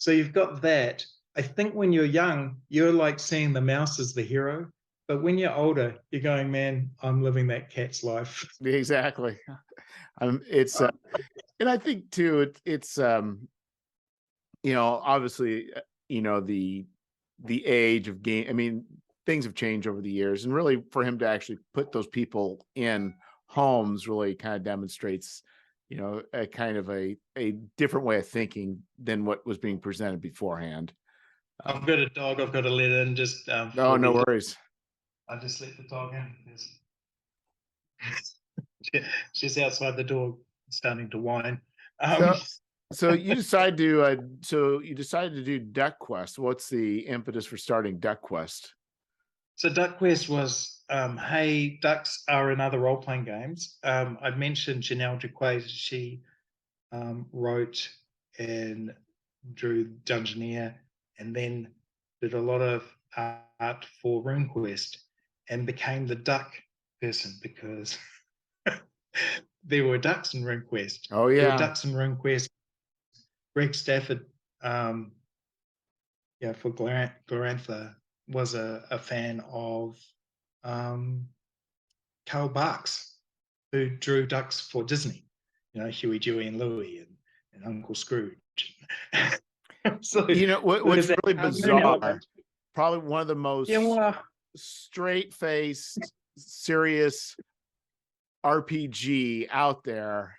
Speaker 2: you've got that. I think when you're young, you're like seeing the mouse as the hero, but when you're older, you're going, man, I'm living that cat's life.
Speaker 1: Exactly. It's and I think too, it's obviously, the age of game. I mean, things have changed over the years, and really for him to actually put those people in homes really kind of demonstrates, a kind of a different way of thinking than what was being presented beforehand.
Speaker 2: I've got a dog. I've got to let in. Just
Speaker 1: no worries.
Speaker 2: I just let the dog in. She's outside the door starting to whine.
Speaker 1: So you decided to do DuckQuest. What's the impetus for starting DuckQuest?
Speaker 2: So DuckQuest was, hey, ducks are in other role-playing games. I'd mentioned Janelle DuCqueusT. She wrote and drew Dungeoneer, and then did a lot of art for RuneQuest, and became the duck person because there were ducks in RuneQuest.
Speaker 1: Oh
Speaker 2: There were
Speaker 1: yeah.
Speaker 2: ducks in RuneQuest. Greg Stafford, for Glorantha, was a fan of Carl Barks, who drew ducks for Disney. You know, Huey, Dewey, and Louie, and Uncle Scrooge. So
Speaker 1: You know what's
Speaker 2: there's that
Speaker 1: really
Speaker 2: cartoon
Speaker 1: bizarre?
Speaker 2: element.
Speaker 1: Probably one of the most
Speaker 2: Yeah, well,
Speaker 1: straight-faced, serious RPG out there,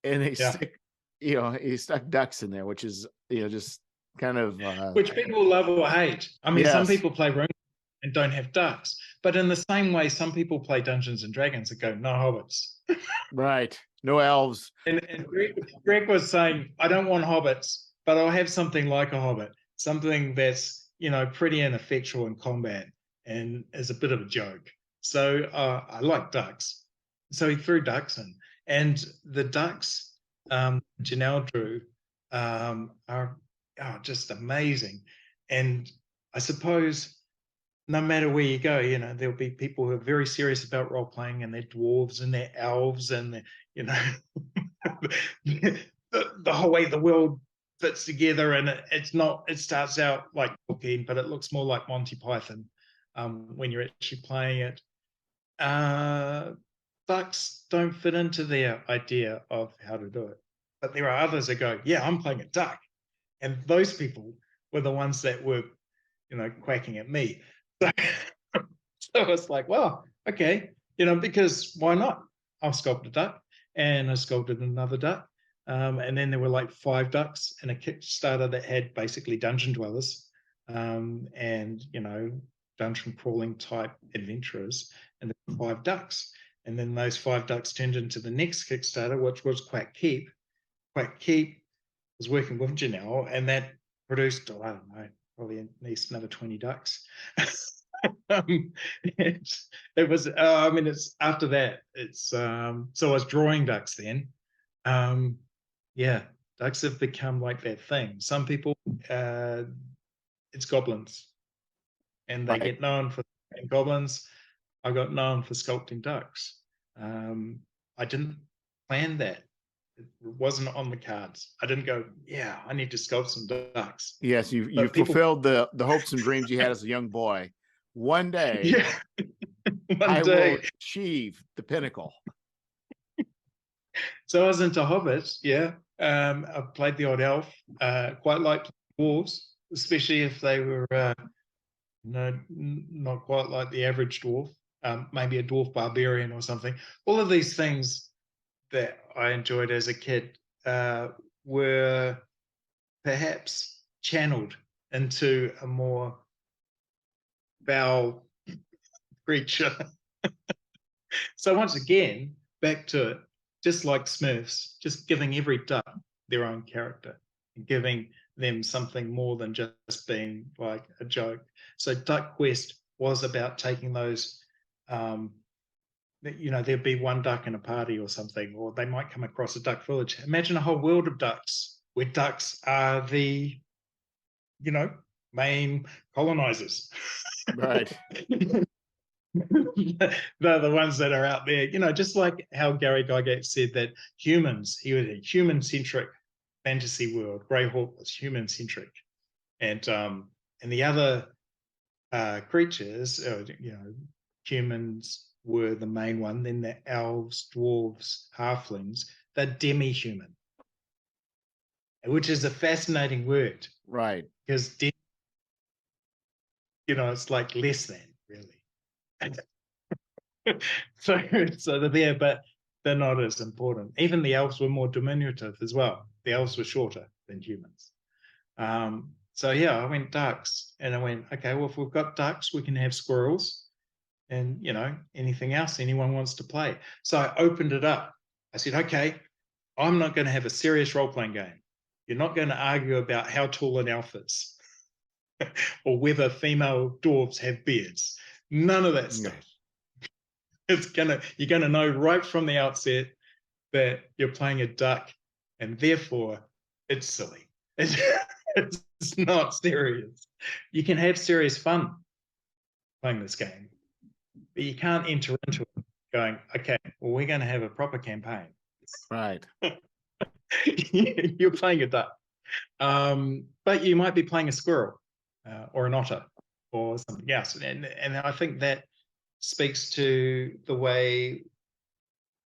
Speaker 1: and they
Speaker 2: yeah,
Speaker 1: stick, he stuck ducks in there, which is, just kind of
Speaker 2: which people love or hate. I mean, some
Speaker 1: yes,
Speaker 2: people play Rune and don't have ducks, but in the same way, some people play Dungeons and Dragons and go, no hobbits.
Speaker 1: right. No elves.
Speaker 2: And Greg was saying, I don't want hobbits, but I'll have something like a hobbit, something that's, pretty ineffectual in combat and is a bit of a joke. So I like ducks. So he threw ducks in. And the ducks Janelle drew are just amazing. And I suppose no matter where you go, there'll be people who are very serious about role playing, and they're dwarves and they're elves and they're, the whole way the world fits together. And it starts out like Tolkien, but it looks more like Monty Python when you're actually playing it. Ducks don't fit into their idea of how to do it. But there are others that go, yeah, I'm playing a duck. And those people were the ones that were, quacking at me. So, so it's like, well, okay, because why not? I'll sculpt a duck, and I sculpted another duck. And then there were like 5 ducks in a Kickstarter that had basically dungeon dwellers and, dungeon crawling type adventurers, and there were 5 ducks. And then those 5 ducks turned into the next Kickstarter, which was Quack Keep. Quack Keep was working with Janelle, and that produced, I don't know, probably at least another 20 ducks. It was, it's after that. It's so I was drawing ducks then. Yeah, ducks have become like that thing. Some people, it's goblins, and they get known for goblins. I got known for sculpting ducks. I didn't plan that. It wasn't on the cards. I didn't go, yeah, I need to sculpt some ducks.
Speaker 1: Yes, you fulfilled the hopes and dreams you had as a young boy. One day,
Speaker 2: yeah,
Speaker 1: I will achieve the pinnacle.
Speaker 2: So I was into hobbits. Yeah, I played the odd elf. Quite like dwarves, especially if they were not quite like the average dwarf. Maybe a dwarf barbarian or something. All of these things that I enjoyed as a kid were perhaps channeled into a more foul creature. So once again, back to it, just like Smurfs, just giving every duck their own character and giving them something more than just being like a joke. So DuckQuest was about taking those, there'd be one duck in a party or something, or they might come across a duck village. Imagine a whole world of ducks, where ducks are the, main colonizers.
Speaker 1: Right.
Speaker 2: They're the ones that are out there, just like how Gary Gygax said that humans, he was a human-centric fantasy world. Greyhawk was human-centric. And the other creatures, humans were the main one. Then the elves, dwarves, halflings, they're demi-human, which is a fascinating word.
Speaker 1: Right.
Speaker 2: Because, it's like less than, really. so they're there, but they're not as important. Even the elves were more diminutive as well. The elves were shorter than humans. So yeah, I went ducks, and I went, okay, well, if we've got ducks, we can have squirrels, and anything else anyone wants to play. So I opened it up. I said, okay, I'm not going to have a serious role-playing game. You're not going to argue about how tall an elf is or whether female dwarves have beards. None of that stuff. You're gonna know right from the outset that you're playing a duck, and therefore it's silly. It's not serious. You can have serious fun playing this game, but you can't enter into it going, okay, well, we're going to have a proper campaign.
Speaker 1: Right.
Speaker 2: You're playing a duck, but you might be playing a squirrel or an otter or something else, and I think that speaks to the way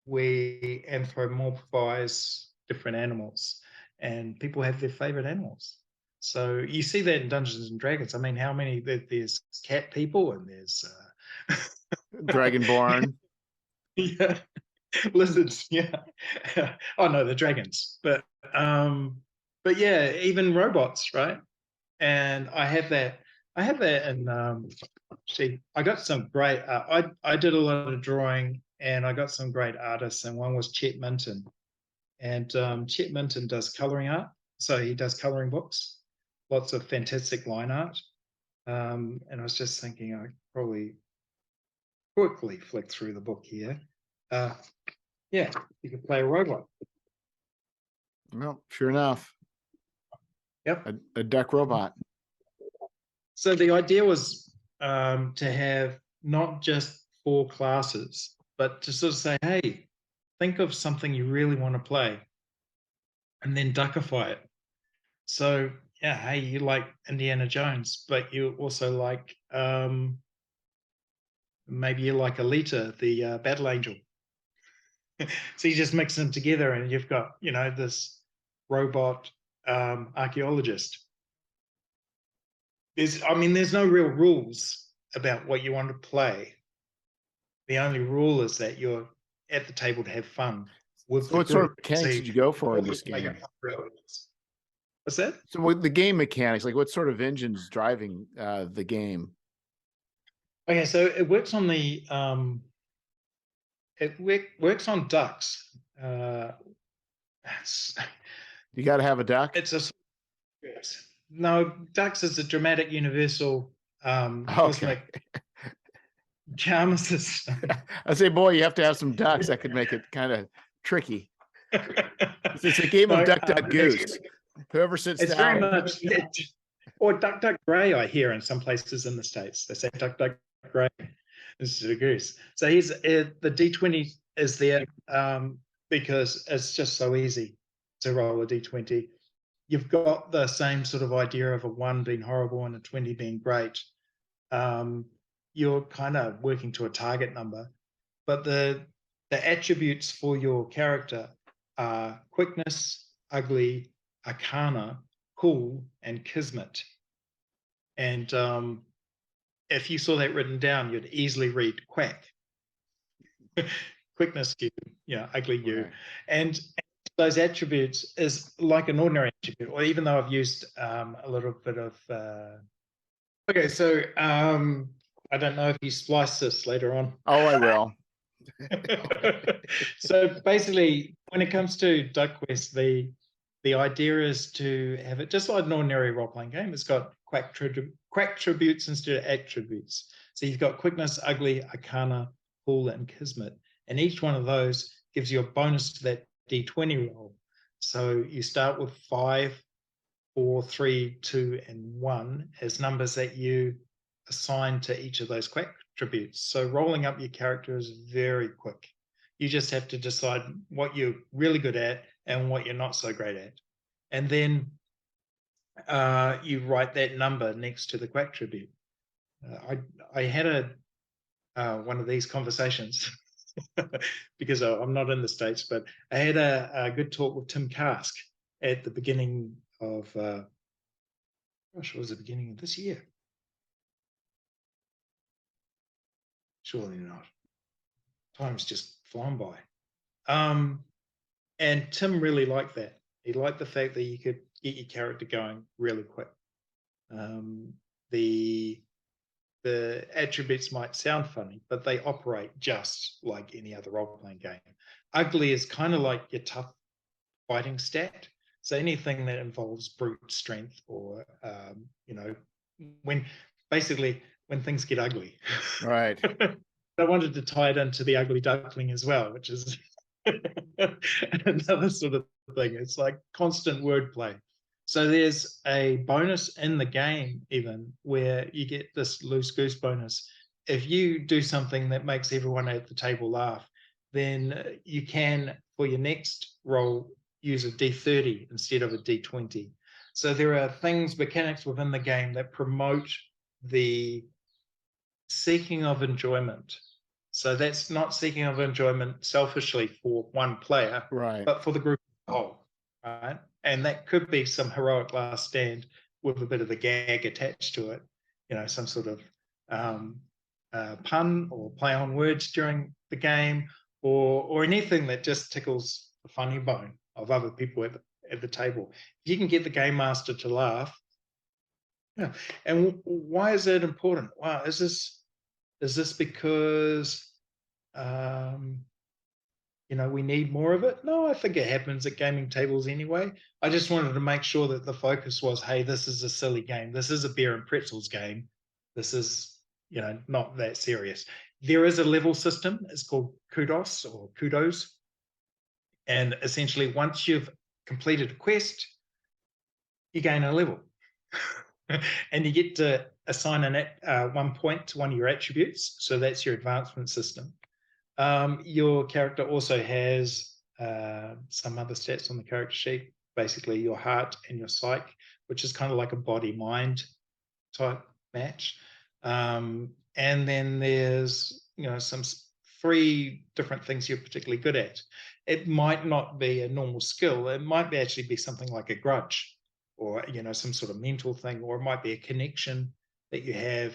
Speaker 2: we anthropomorphize different animals, and people have their favorite animals. So you see that in Dungeons and Dragons. I mean, how many? There's cat people, and there's
Speaker 1: Dragonborn.
Speaker 2: yeah, lizards. Yeah. Oh no, the dragons. But yeah, even robots, right? And I have that. And see, I got some great. I did a lot of drawing, and I got some great artists, and one was Chet Minton. And Chet Minton does coloring art, so he does coloring books, lots of fantastic line art. And I was just thinking I probably quickly flick through the book here. Yeah, you could play a robot.
Speaker 1: Well, sure enough.
Speaker 2: Yep.
Speaker 1: A duck robot.
Speaker 2: So the idea was to have not just 4 classes, but to sort of say, hey, think of something you really want to play and then duckify it. So, yeah, hey, you like Indiana Jones, but you also like, maybe you like Alita, the battle angel. So you just mix them together and you've got, this robot archaeologist. There's no real rules about what you want to play. The only rule is that you're at the table to have fun.
Speaker 1: So what sort of mechanics did you go for in this game?
Speaker 2: What's that?
Speaker 1: So with the game mechanics, like what sort of engine's driving the game?
Speaker 2: Okay, so it works on the works on ducks.
Speaker 1: You got to have a duck.
Speaker 2: No, ducks is a dramatic universal cosmic charm system.
Speaker 1: I say, boy, you have to have some ducks. That could make it kind of tricky. It's a game of duck, duck, goose. Whoever sits
Speaker 2: it's
Speaker 1: down.
Speaker 2: Very much, or duck, duck, gray. I hear in some places in the States they say duck, duck, gray. This is a goose. So he's the D20 is there because it's just so easy to roll a D20. You've got the same sort of idea of a 1 being horrible and a 20 being great. You're kind of working to a target number, but the attributes for your character are quickness, ugly, arcana, cool, and kismet. And if you saw that written down, you'd easily read quack. Quickness, ugly, you. Right. And those attributes is like an ordinary attribute, or even though I've used a little bit of okay, so I don't know if you splice this later on.
Speaker 1: Oh, I will.
Speaker 2: So basically, when it comes to DUCKQUEST, the idea is to have it just like an ordinary role-playing game. It's got quack tributes instead of attributes. So you've got quickness, ugly, arcana, cool, and kismet. And each one of those gives you a bonus to that D20 roll. So you start with 5, 4, 3, 2, and 1 as numbers that you assign to each of those quack attributes. So rolling up your character is very quick. You just have to decide what you're really good at and what you're not so great at. And then you write that number next to the quack tribute. I had one of these conversations because I'm not in the States, but I had a good talk with Tim Kask at the beginning of, gosh, it was the beginning of this year. Surely not. Time's just flown by. And Tim really liked that. He liked the fact that you could get your character going really quick. The attributes might sound funny, but they operate just like any other role-playing game. Ugly is kind of like your tough fighting stat. So anything that involves brute strength or, you know, when basically when things get ugly.
Speaker 1: Right.
Speaker 2: I wanted to tie it into the ugly duckling as well, which is another sort of thing. It's like constant wordplay. So there's a bonus in the game even where you get this loose goose bonus. If you do something that makes everyone at the table laugh, then you can, for your next roll, use a D30 instead of a D20. So there are things, mechanics within the game that promote the seeking of enjoyment. So that's not seeking of enjoyment selfishly for one player,
Speaker 1: Right.
Speaker 2: but for the group as a whole, right? And that could be some heroic last stand with a bit of a gag attached to it, you know, some sort of pun or play on words during the game, or anything that just tickles the funny bone of other people at the table. If you can get the game master to laugh, yeah. And why is that important? Wow, is this because you know, we need more of it? No, I think it happens at gaming tables anyway. I just wanted to make sure that the focus was, hey, this is a silly game. This is a beer and pretzels game. This is, you know, not that serious. There is a level system. It's called kudos or kudos. And essentially, once you've completed a quest, you gain a level. And you get to assign 1 point to one of your attributes. So that's your advancement system. Your character also has some other stats on the character sheet, basically your heart and your psyche, which is kind of like a body-mind type match. And then there's, you know, some 3 different things you're particularly good at. It might not be a normal skill. It might actually be something like a grudge, or, you know, some sort of mental thing, or it might be a connection that you have,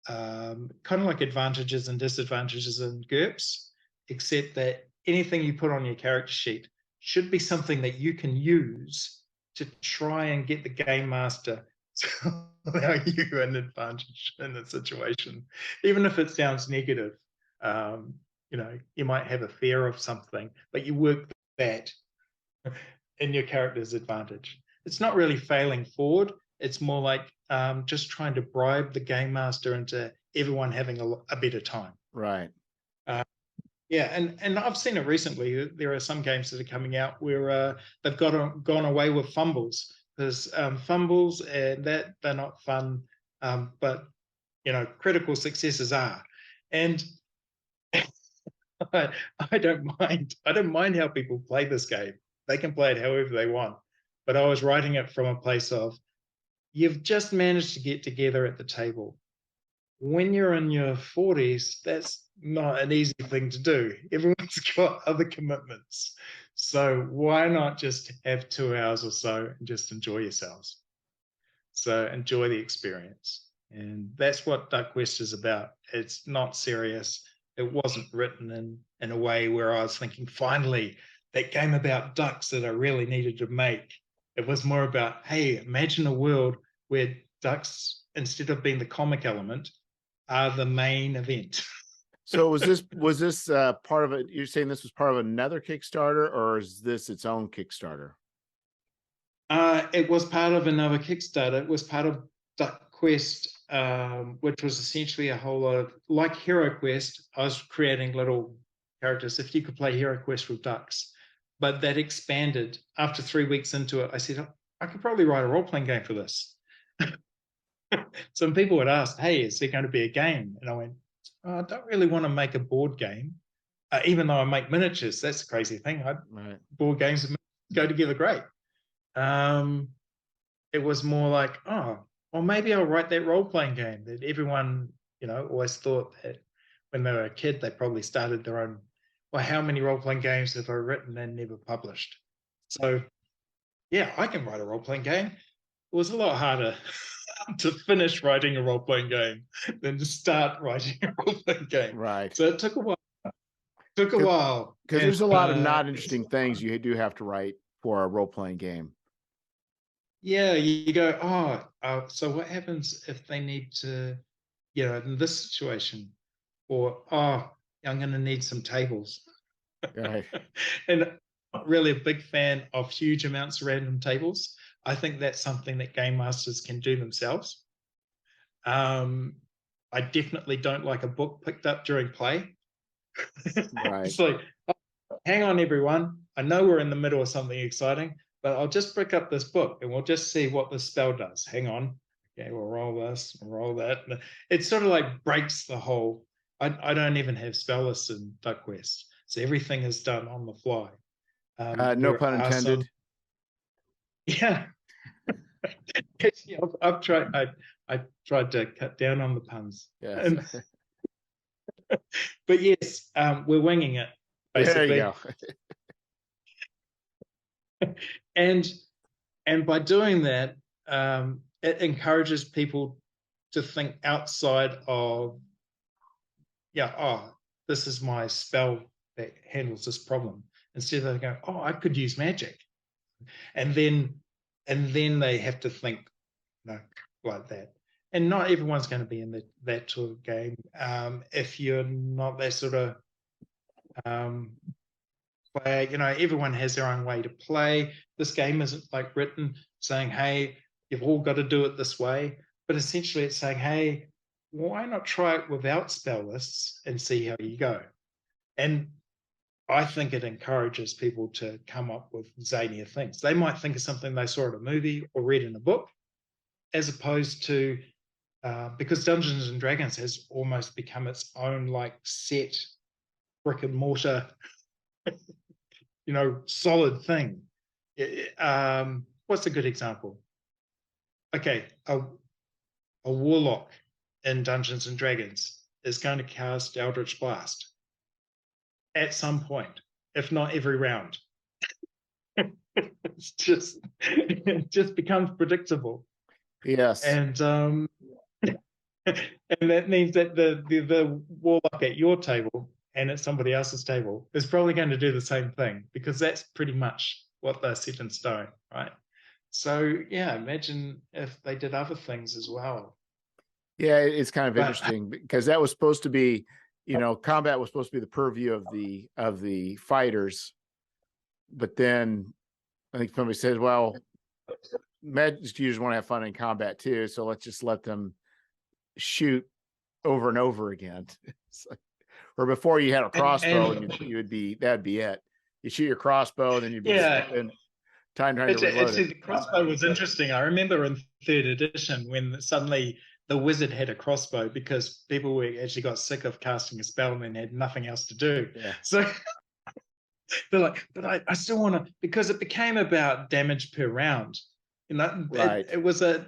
Speaker 2: kind of like advantages and disadvantages in GURPS, except that anything you put on your character sheet should be something that you can use to try and get the game master to allow you an advantage in the situation, even if it sounds negative. You know, you might have a fear of something, but you work that in your character's advantage. It's not really failing forward. It's more like just trying to bribe the game master into everyone having a better time.
Speaker 1: Right.
Speaker 2: Yeah, and I've seen it recently. There are some games that are coming out where they've gone away with fumbles, because fumbles and that they're not fun, but you know, critical successes are. And I don't mind. I don't mind how people play this game. They can play it however they want. But I was writing it from a place of, you've just managed to get together at the table. When you're in your 40s, that's not an easy thing to do. Everyone's got other commitments. So why not just have 2 hours or so and just enjoy yourselves? So enjoy the experience. And that's what DUCKQUEST is about. It's not serious. It wasn't written in a way where I was thinking, finally, that game about ducks that I really needed to make. It was more about, hey, imagine a world where ducks, instead of being the comic element, are the main event.
Speaker 1: So was this part of it? You're saying this was part of another Kickstarter, or is this its own Kickstarter?
Speaker 2: It was part of another Kickstarter. It was part of DUCKQUEST, which was essentially a whole lot of, like HeroQuest, I was creating little characters. If you could play HeroQuest with ducks, but that expanded. After 3 weeks into it, I said, oh, I could probably write a role-playing game for this. Some people would ask, hey, is there going to be a game? And I went, oh, I don't really want to make a board game, even though I make miniatures. That's the crazy thing.
Speaker 1: Right.
Speaker 2: Board games go together great. It was more like, oh, well, maybe I'll write that role-playing game that everyone, you know, always thought that when they were a kid, they probably started their own. Well, how many role-playing games have I written and never published? So, yeah, I can write a role-playing game. It was a lot harder to finish writing a role-playing game than to start writing a role-playing game.
Speaker 1: Right.
Speaker 2: So it took a while.
Speaker 1: Because there's a lot of not interesting things you do have to write for a role-playing game.
Speaker 2: Yeah, you go, oh, so what happens if they need to, you know, in this situation, or, oh, I'm going to need some tables.
Speaker 1: Right.
Speaker 2: And not really a big fan of huge amounts of random tables. I think that's something that game masters can do themselves. I definitely don't like a book picked up during play.
Speaker 1: Right.
Speaker 2: It's like, hang on, everyone. I know we're in the middle of something exciting, but I'll just pick up this book and we'll just see what the spell does. Hang on. Okay, we'll roll this, we'll roll that. It sort of like breaks the whole. I don't even have spell lists in DUCKQuEST, so everything is done on the fly.
Speaker 1: No
Speaker 2: There
Speaker 1: pun
Speaker 2: are some-
Speaker 1: intended.
Speaker 2: yeah. Yeah, I've tried. I tried to cut down on the puns.
Speaker 1: Yes.
Speaker 2: And, but yes, we're winging it
Speaker 1: There
Speaker 2: basically.
Speaker 1: you go.
Speaker 2: And by doing that, it encourages people to think outside of, this is my spell that handles this problem, instead of going, oh, I could use magic, and then they have to think, like that. And not everyone's going to be in that sort of game. If you're not that sort of player, everyone has their own way to play. This game isn't like written saying, hey, you've all got to do it this way. But essentially it's saying, hey, why not try it without spell lists and see how you go? And I think it encourages people to come up with zanier things. They might think of something they saw in a movie or read in a book, as opposed to, because Dungeons and Dragons has almost become its own like set brick and mortar, solid thing. What's a good example? Okay, a warlock in Dungeons and Dragons is going to cast Eldritch Blast at some point, if not every round. It just becomes predictable.
Speaker 1: Yes.
Speaker 2: And and that means that the warlock at your table and at somebody else's table is probably going to do the same thing, because that's pretty much what they're set in stone, right? So yeah, imagine if they did other things as well.
Speaker 1: Yeah, it's kind of interesting because that was supposed to be, combat was supposed to be the purview of the fighters, but then I think somebody says, well, magic users want to have fun in combat too, so let's just let them shoot over and over again. Like, or before you had a crossbow and that'd be it. You shoot your crossbow, and then you'd be spending time trying to reload it.
Speaker 2: The crossbow was interesting. I remember in 3rd edition when suddenly the wizard had a crossbow because people actually got sick of casting a spell and then had nothing else to do.
Speaker 1: Yeah.
Speaker 2: So they're like, but I still want to, because it became about damage per round.
Speaker 1: Right.
Speaker 2: It was a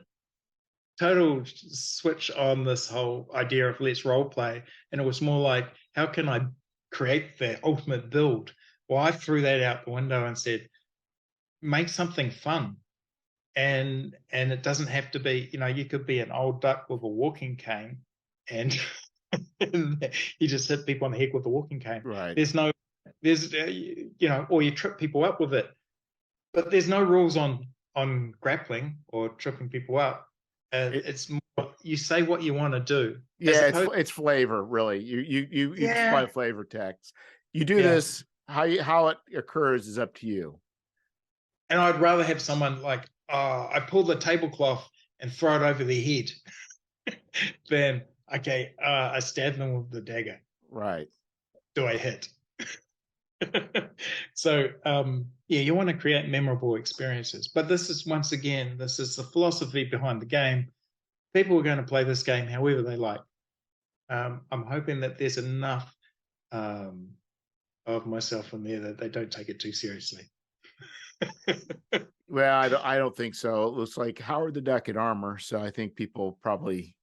Speaker 2: total switch on this whole idea of let's role play, and it was more like, how can I create the ultimate build? Well, I threw that out the window and said, make something fun, and it doesn't have to be, you could be an old duck with a walking cane, and you just hit people on the head with a walking cane.
Speaker 1: Right.
Speaker 2: Or you trip people up with it, but there's no rules on grappling or tripping people up. It's more, you say what you want to do.
Speaker 1: Yeah, it's flavor, really. You just apply flavor text. You do this, how it occurs is up to you.
Speaker 2: And I'd rather have someone like, I pull the tablecloth and throw it over their head than, okay, I stab them with the dagger.
Speaker 1: Right.
Speaker 2: Do I hit? So, you want to create memorable experiences. But this is, once again, this is the philosophy behind the game. People are going to play this game however they like. I'm hoping that there's enough of myself in there that they don't take it too seriously.
Speaker 1: Well, I don't think so. It looks like Howard the Duck in armor, so I think people probably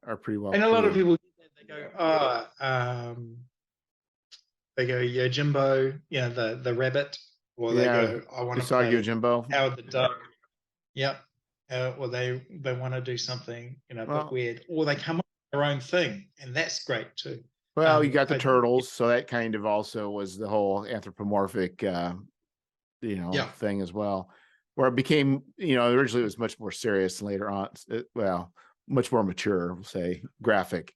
Speaker 1: are pretty well.
Speaker 2: And a lot of people, they go, yeah, Jimbo, the rabbit, or they go, I want to play
Speaker 1: Jimbo,
Speaker 2: Howard the Duck. Yep. Or they want to do something, a bit weird, or they come up with their own thing, and that's great too.
Speaker 1: Well, you got the turtles, so that kind of also was the whole anthropomorphic, thing as well, where it became, originally it was much more serious, and later on, much more mature, we'll say, graphic,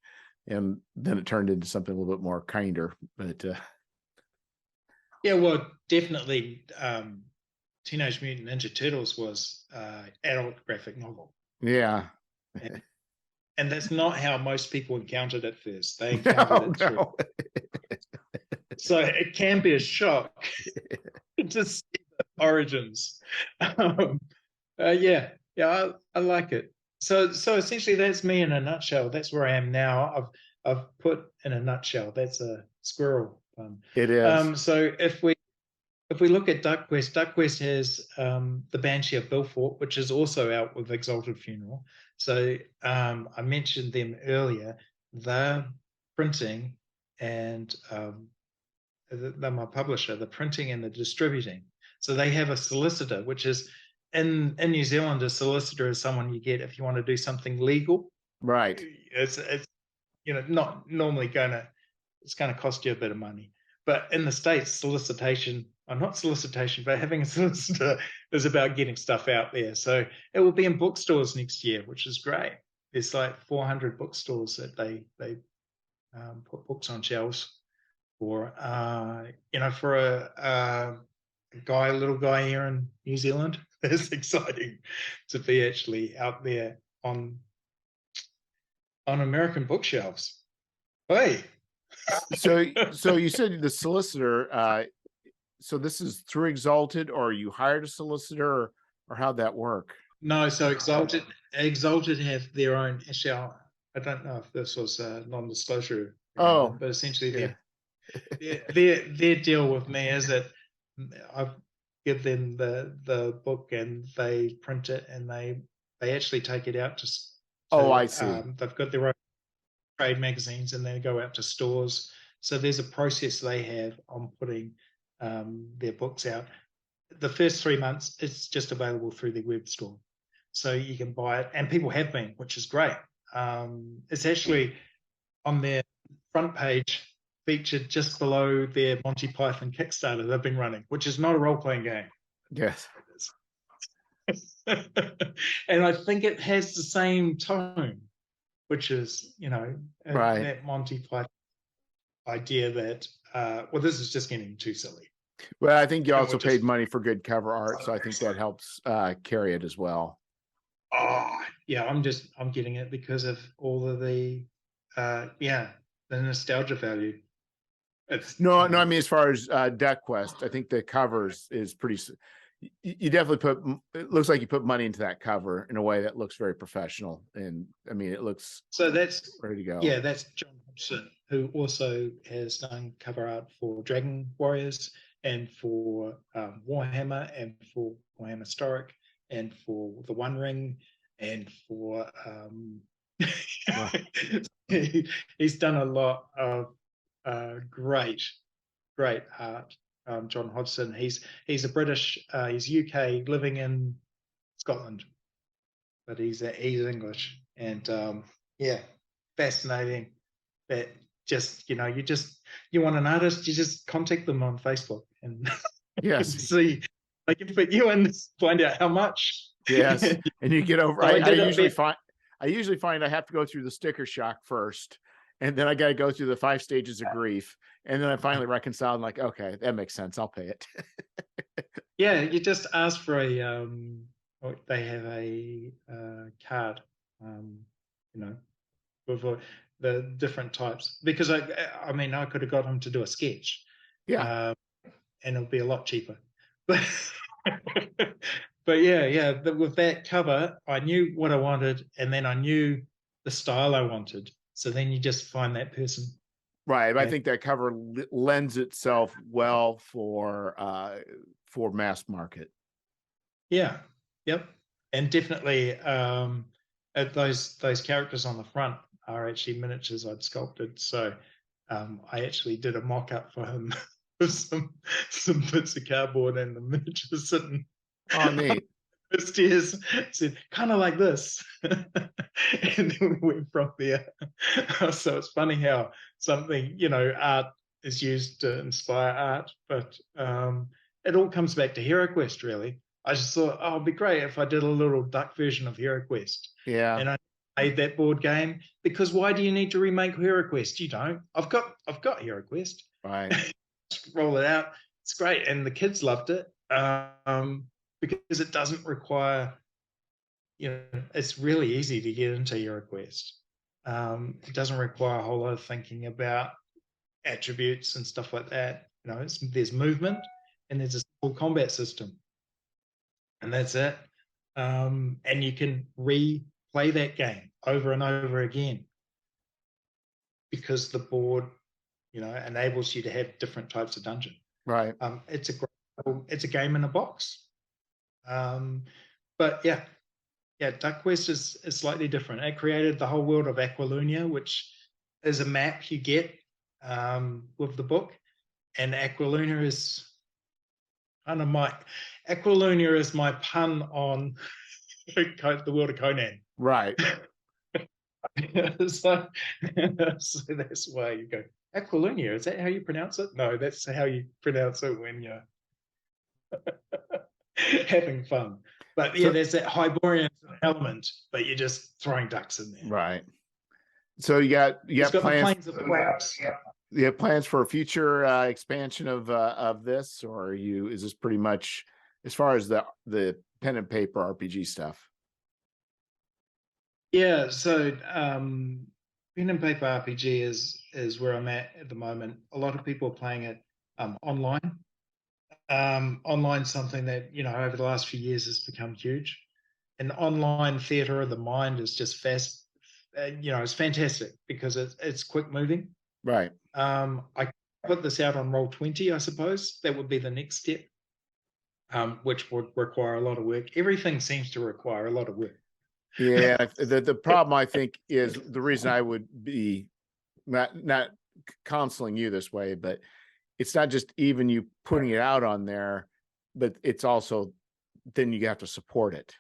Speaker 1: and then it turned into something a little bit more kinder. But
Speaker 2: Yeah, well, definitely Teenage Mutant Ninja Turtles was adult graphic novel.
Speaker 1: Yeah.
Speaker 2: And that's not how most people encountered it first. They encountered
Speaker 1: No,
Speaker 2: it through.
Speaker 1: no.
Speaker 2: So it can be a shock to see the origins. Yeah, I like it. So essentially, that's me in a nutshell. That's where I am now. I've put in a nutshell. That's a squirrel pun.
Speaker 1: It is.
Speaker 2: So if we look at DuckQuest, DuckQuest has the Banshee of Belfort, which is also out with Exalted Funeral. So I mentioned them earlier. They're printing and they're my publisher, the printing and the distributing. So they have a solicitor, which is in New Zealand, a solicitor is someone you get if you want to do something legal.
Speaker 1: Right.
Speaker 2: It's not normally it's gonna cost you a bit of money. But in the States, solicitation, or not solicitation, but having a solicitor is about getting stuff out there. So it will be in bookstores next year, which is great. There's like 400 bookstores that they put books on shelves for, for a little guy here in New Zealand. It's exciting to be actually out there on American bookshelves. Hey.
Speaker 1: So you said the solicitor, so this is through Exalted, or you hired a solicitor, or how'd that work?
Speaker 2: No, so Exalted have their own. Actually, I don't know if this was a non-disclosure agreement, but essentially their deal with me is that I give them the book and they print it and they actually take it out to
Speaker 1: I see.
Speaker 2: They've got their own trade magazines and they go out to stores. So there's a process they have on putting their books out. The first 3 months, it's just available through their web store. So you can buy it, and people have been, which is great. It's actually on their front page, featured just below their Monty Python Kickstarter they've been running, which is not a role-playing game.
Speaker 1: Yes.
Speaker 2: And I think it has the same tone, which is,
Speaker 1: right.
Speaker 2: that Monty Python idea that, well, this is just getting too silly.
Speaker 1: Well, I think you also paid money for good cover art, so I think that helps carry it as well.
Speaker 2: Oh, yeah, I'm getting it because of all of the nostalgia value.
Speaker 1: No, I mean, as far as DuckQuest, I think the covers is pretty. You definitely it looks like you put money into that cover in a way that looks very professional, and I mean, it looks
Speaker 2: so that's
Speaker 1: ready to go.
Speaker 2: Yeah, that's John Hodgson, who also has done cover art for Dragon Warriors and for Warhammer and for Warhammer Historic and for the One Ring and for
Speaker 1: Wow.
Speaker 2: he's done a lot of great art. John Hodgson, he's a British, he's UK living in Scotland, but he's English, and yeah, fascinating. That just you want an artist, you just contact them on Facebook and
Speaker 1: yes,
Speaker 2: see they can fit you in, find out how much.
Speaker 1: Yes, and you get over.
Speaker 2: So
Speaker 1: I usually find I have to go through the sticker shock first, and then I got to go through the 5 stages of grief, and then I finally reconcile. I'm like, okay, that makes sense. I'll pay it.
Speaker 2: Yeah, you just ask for a. They have a card, with the different types, because I mean I could have got him to do a sketch,
Speaker 1: Yeah,
Speaker 2: and it'll be a lot cheaper, but yeah, with that cover I knew what I wanted, and then I knew the style I wanted, so then you just find that person.
Speaker 1: right. I think that cover lends itself well for mass market.
Speaker 2: Yeah, yep, and definitely those characters on the front are actually miniatures I'd sculpted. So I actually did a mock-up for him with some bits of cardboard and the miniatures sitting
Speaker 1: on the
Speaker 2: stairs. Said kind of like this, and then we went from there. So it's funny how something, art is used to inspire art, but it all comes back to HeroQuest, really. I just thought, oh, it'd be great if I did a little duck version of HeroQuest.
Speaker 1: Yeah.
Speaker 2: And I made that board game, because why do you need to remake HeroQuest? You don't. I've got HeroQuest.
Speaker 1: Right.
Speaker 2: Roll it out, it's great, and the kids loved it because it doesn't require, it's really easy to get into HeroQuest. It doesn't require a whole lot of thinking about attributes and stuff like that. There's movement and there's a simple combat system, and that's it. And you can replay that game over and over again because the board, enables you to have different types of dungeon.
Speaker 1: Right.
Speaker 2: It's a game in a box. But yeah, DuckQuest is slightly different. It created the whole world of Aquilunia, which is a map you get with the book, and Aquilunia is my pun on the world of Conan.
Speaker 1: Right.
Speaker 2: so that's why you go Aquilunia. Is that how you pronounce it? No, that's how you pronounce it when you're having fun. But yeah, there's that Hyborian element, but you're just throwing ducks in there.
Speaker 1: Right. So you got plans. You have plans for a future expansion of this, or is this pretty much as far as the pen and paper RPG stuff?
Speaker 2: Yeah, so pen and paper RPG is where I'm at the moment. A lot of people are playing it online. Online's something that, over the last few years has become huge. And online theater of the mind is just it's fantastic because it's quick moving.
Speaker 1: Right.
Speaker 2: I put this out on Roll20, I suppose. That would be the next step, which would require a lot of work. Everything seems to require a lot of work.
Speaker 1: Yeah, the problem I think is the reason I would be not counseling you this way, but it's not just even you putting it out on there, but it's also then you have to support it.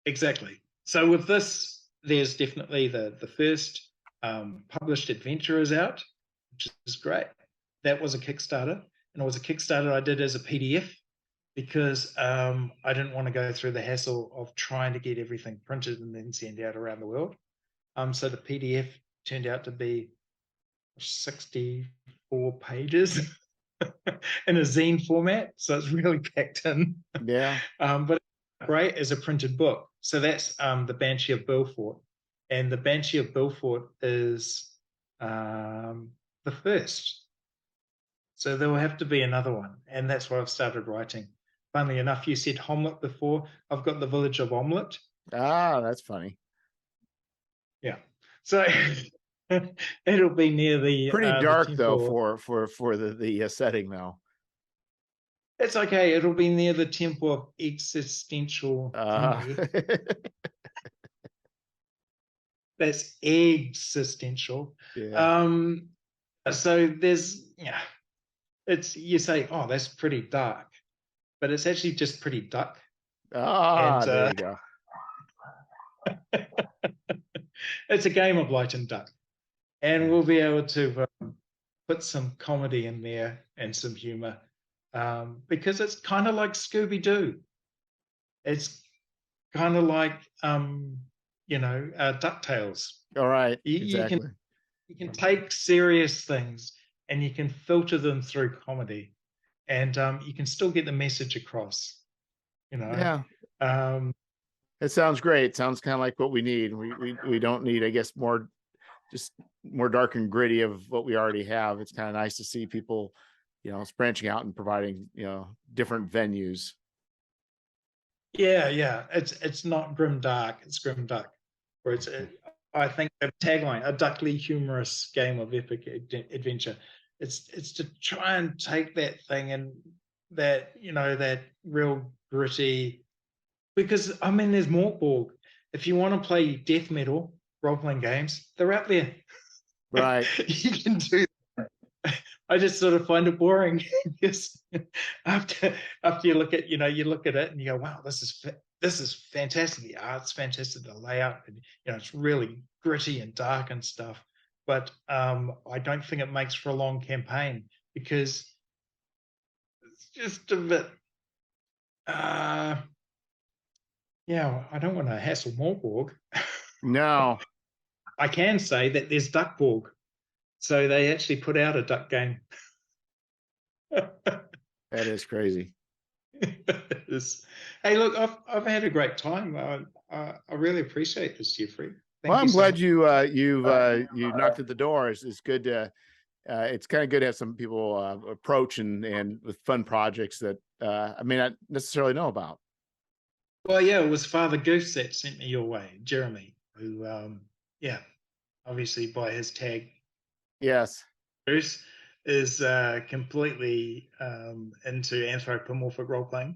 Speaker 2: Exactly. So with this, there's definitely the first published adventure is out, which is great. That was a Kickstarter, and it was a Kickstarter I did as a PDF because I didn't want to go through the hassle of trying to get everything printed and then send out around the world. So the PDF turned out to be 64 pages in a zine format. So it's really packed in.
Speaker 1: Yeah.
Speaker 2: But great as a printed book. So that's the Banshee of Belfort. And the Banshee of Belfort is the first. So there will have to be another one. And that's what I've started writing. Funnily enough, you said Homlet before. I've got the village of Omelette.
Speaker 1: Ah, that's funny.
Speaker 2: Yeah. So it'll be near the
Speaker 1: pretty dark
Speaker 2: the
Speaker 1: though for the setting though.
Speaker 2: It's okay. It'll be near the temple of existential. That's existential.
Speaker 1: Yeah.
Speaker 2: So there's you say, oh, that's pretty dark, but it's actually just pretty duck.
Speaker 1: There you go.
Speaker 2: It's a game of light and duck, and we'll be able to put some comedy in there and some humor, because it's kind of like Scooby-Doo. It's kind of like DuckTales.
Speaker 1: All right. Exactly.
Speaker 2: You can take serious things and you can filter them through comedy, and you can still get the message across.
Speaker 1: Yeah. It sounds great. It sounds kind of like what we need. We don't need, I guess, more dark and gritty of what we already have. It's kind of nice to see people, branching out and providing, different venues.
Speaker 2: Yeah. It's not grim dark. It's grim duck. Or I think a tagline, a duckly humorous game of epic adventure. It's to try and take that thing and that real gritty. Because there's Morkborg. If you want to play death metal role-playing games, they're out there.
Speaker 1: Right.
Speaker 2: You can do that. I just sort of find it boring. Because after you look at it and you go, wow, this is fantastic. The art's fantastic, the layout, and it's really gritty and dark and stuff. But I don't think it makes for a long campaign because it's just a bit. I don't want to hassle Morkborg.
Speaker 1: No.
Speaker 2: I can say that there's Duckborg. So they actually put out a duck game.
Speaker 1: That is crazy.
Speaker 2: Hey, look, I've had a great time. I really appreciate this, Jeffrey.
Speaker 1: Well,
Speaker 2: Thank you
Speaker 1: I'm
Speaker 2: so
Speaker 1: glad
Speaker 2: much.
Speaker 1: you knocked at the door. It's good to it's kind of good to have some people approach and with fun projects that I may not necessarily know about.
Speaker 2: Well, yeah, it was Father Goose that sent me your way, Jeremy, who, yeah, obviously by his tag,
Speaker 1: Yes.
Speaker 2: Bruce is completely into anthropomorphic role playing.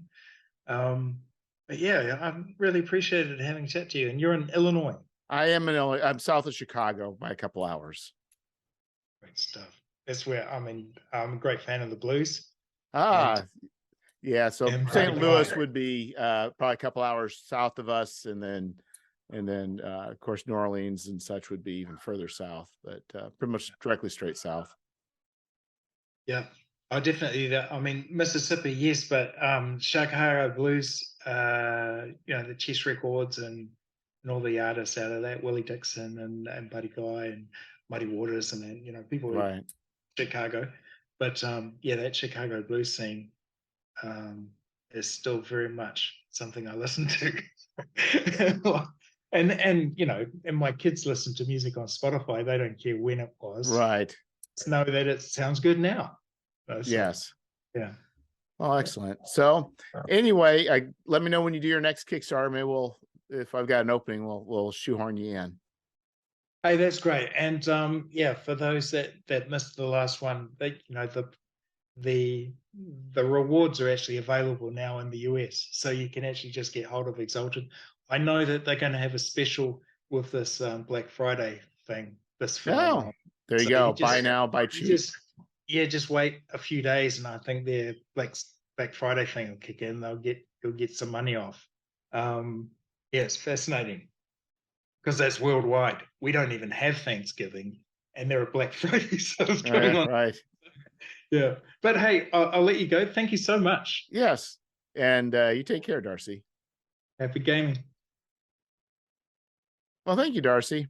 Speaker 2: But yeah, I really appreciated having a chat to you. And you're in Illinois.
Speaker 1: I am in Illinois. I'm south of Chicago by a couple hours.
Speaker 2: Great stuff. That's where I'm a great fan of the blues.
Speaker 1: Ah, yeah. So
Speaker 2: And
Speaker 1: St. Louis
Speaker 2: Chicago.
Speaker 1: would be probably a couple hours south of us, and then of course New Orleans and such would be even further south, but pretty much directly straight south.
Speaker 2: Yeah, I definitely. I mean, Mississippi, yes, but Chicago blues. The Chess Records and all the artists out of that, Willie Dixon and Buddy Guy and Muddy Waters, and then people in
Speaker 1: Right.
Speaker 2: Chicago. But yeah, that Chicago blues scene is still very much something I listen to. And my kids listen to music on Spotify. They don't care when it was.
Speaker 1: Right.
Speaker 2: Just know that it sounds good now. So,
Speaker 1: Yes.
Speaker 2: yeah.
Speaker 1: Well, excellent. So anyway, let me know when you do your next Kickstarter. Maybe if I've got an opening, we'll shoehorn you in.
Speaker 2: Hey, that's great. And yeah, for those that missed the last one, the rewards are actually available now in the US, so you can actually just get hold of Exalted. I know that they're going to have a special with this Black Friday thing this phenomenal.
Speaker 1: Oh, there you go. Buy now, buy cheap.
Speaker 2: Just wait a few days, and I think their Black Friday thing will kick in. You'll get some money off. Yeah, it's fascinating because that's worldwide. We don't even have Thanksgiving, and there are Black Fridays going on.
Speaker 1: Right.
Speaker 2: Yeah, but hey, I'll let you go. Thank you so much.
Speaker 1: Yes, and you take care, Darcy.
Speaker 2: Happy gaming.
Speaker 1: Well, thank you, Darcy.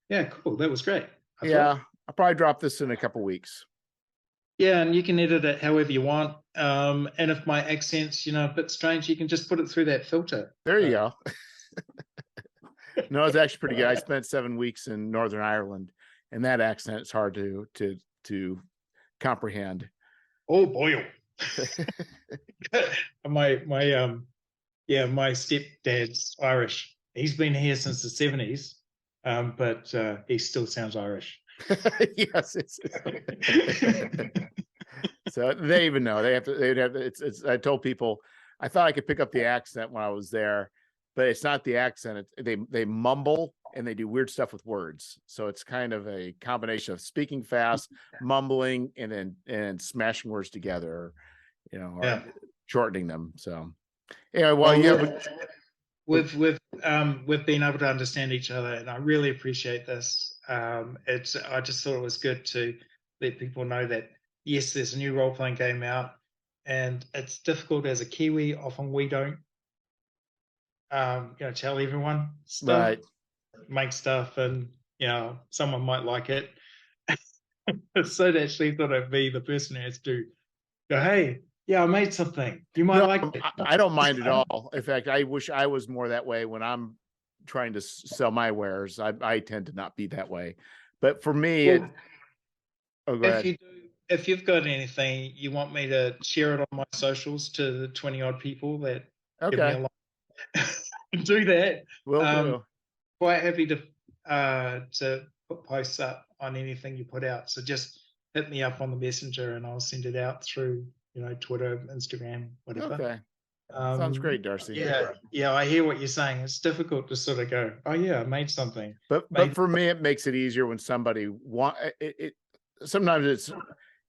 Speaker 2: Yeah, cool. That was great.
Speaker 1: I'll probably drop this in a couple weeks.
Speaker 2: Yeah, and you can edit it however you want. And if my accent's, a bit strange, you can just put it through that filter.
Speaker 1: There you go. No, it's actually pretty good. I spent 7 weeks in Northern Ireland, and that accent is hard to comprehend.
Speaker 2: Oh boy. my stepdad's Irish. He's been here since the 70s, but he still sounds Irish.
Speaker 1: Yes. So they even know they'd have it's I told people I thought I could pick up the accent when I was there, but it's not the accent. They mumble and they do weird stuff with words. So it's kind of a combination of speaking fast, mumbling, and then smashing words together, or shortening them. So anyway,
Speaker 2: we've been able to understand each other, and I really appreciate this. I just thought it was good to let people know that yes, there's a new role-playing game out, and it's difficult as a Kiwi. Often we don't tell everyone stuff,
Speaker 1: right.
Speaker 2: make stuff, and someone might like it. So they actually thought I'd be the person who has to go, hey, yeah, I made something. You might like it.
Speaker 1: I don't mind at all. In fact, I wish I was more that way when I'm trying to sell my wares. I tend to not be that way. But for me, go ahead.
Speaker 2: If you've got anything you want me to share it on my socials to the 20 odd people that give me a like, do that.
Speaker 1: Will do.
Speaker 2: Quite happy to put posts up on anything you put out. So just hit me up on the messenger and I'll send it out through Twitter, Instagram, whatever.
Speaker 1: Okay. Sounds great, Darcy.
Speaker 2: Yeah, I hear what you're saying. It's difficult to sort of go, oh yeah, I made something.
Speaker 1: But for me, it makes it easier when somebody sometimes it's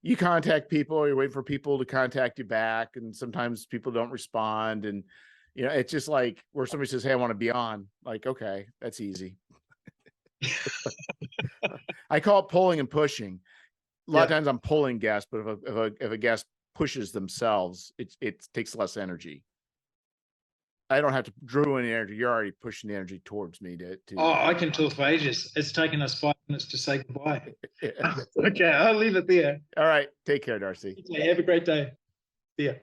Speaker 1: you contact people, or you wait for people to contact you back, and sometimes people don't respond, and it's just like where somebody says, hey, I want to be on. Like, okay, that's easy. I call it pulling and pushing. A lot of times I'm pulling guests, but if a guest pushes themselves, it takes less energy. I don't have to drew any energy. You're already pushing the energy towards me to
Speaker 2: Oh, I can talk for ages. It's taken us 5 minutes to say goodbye. Okay, I'll leave it there.
Speaker 1: All right. Take care, Darcy.
Speaker 2: Okay, have a great day. See ya.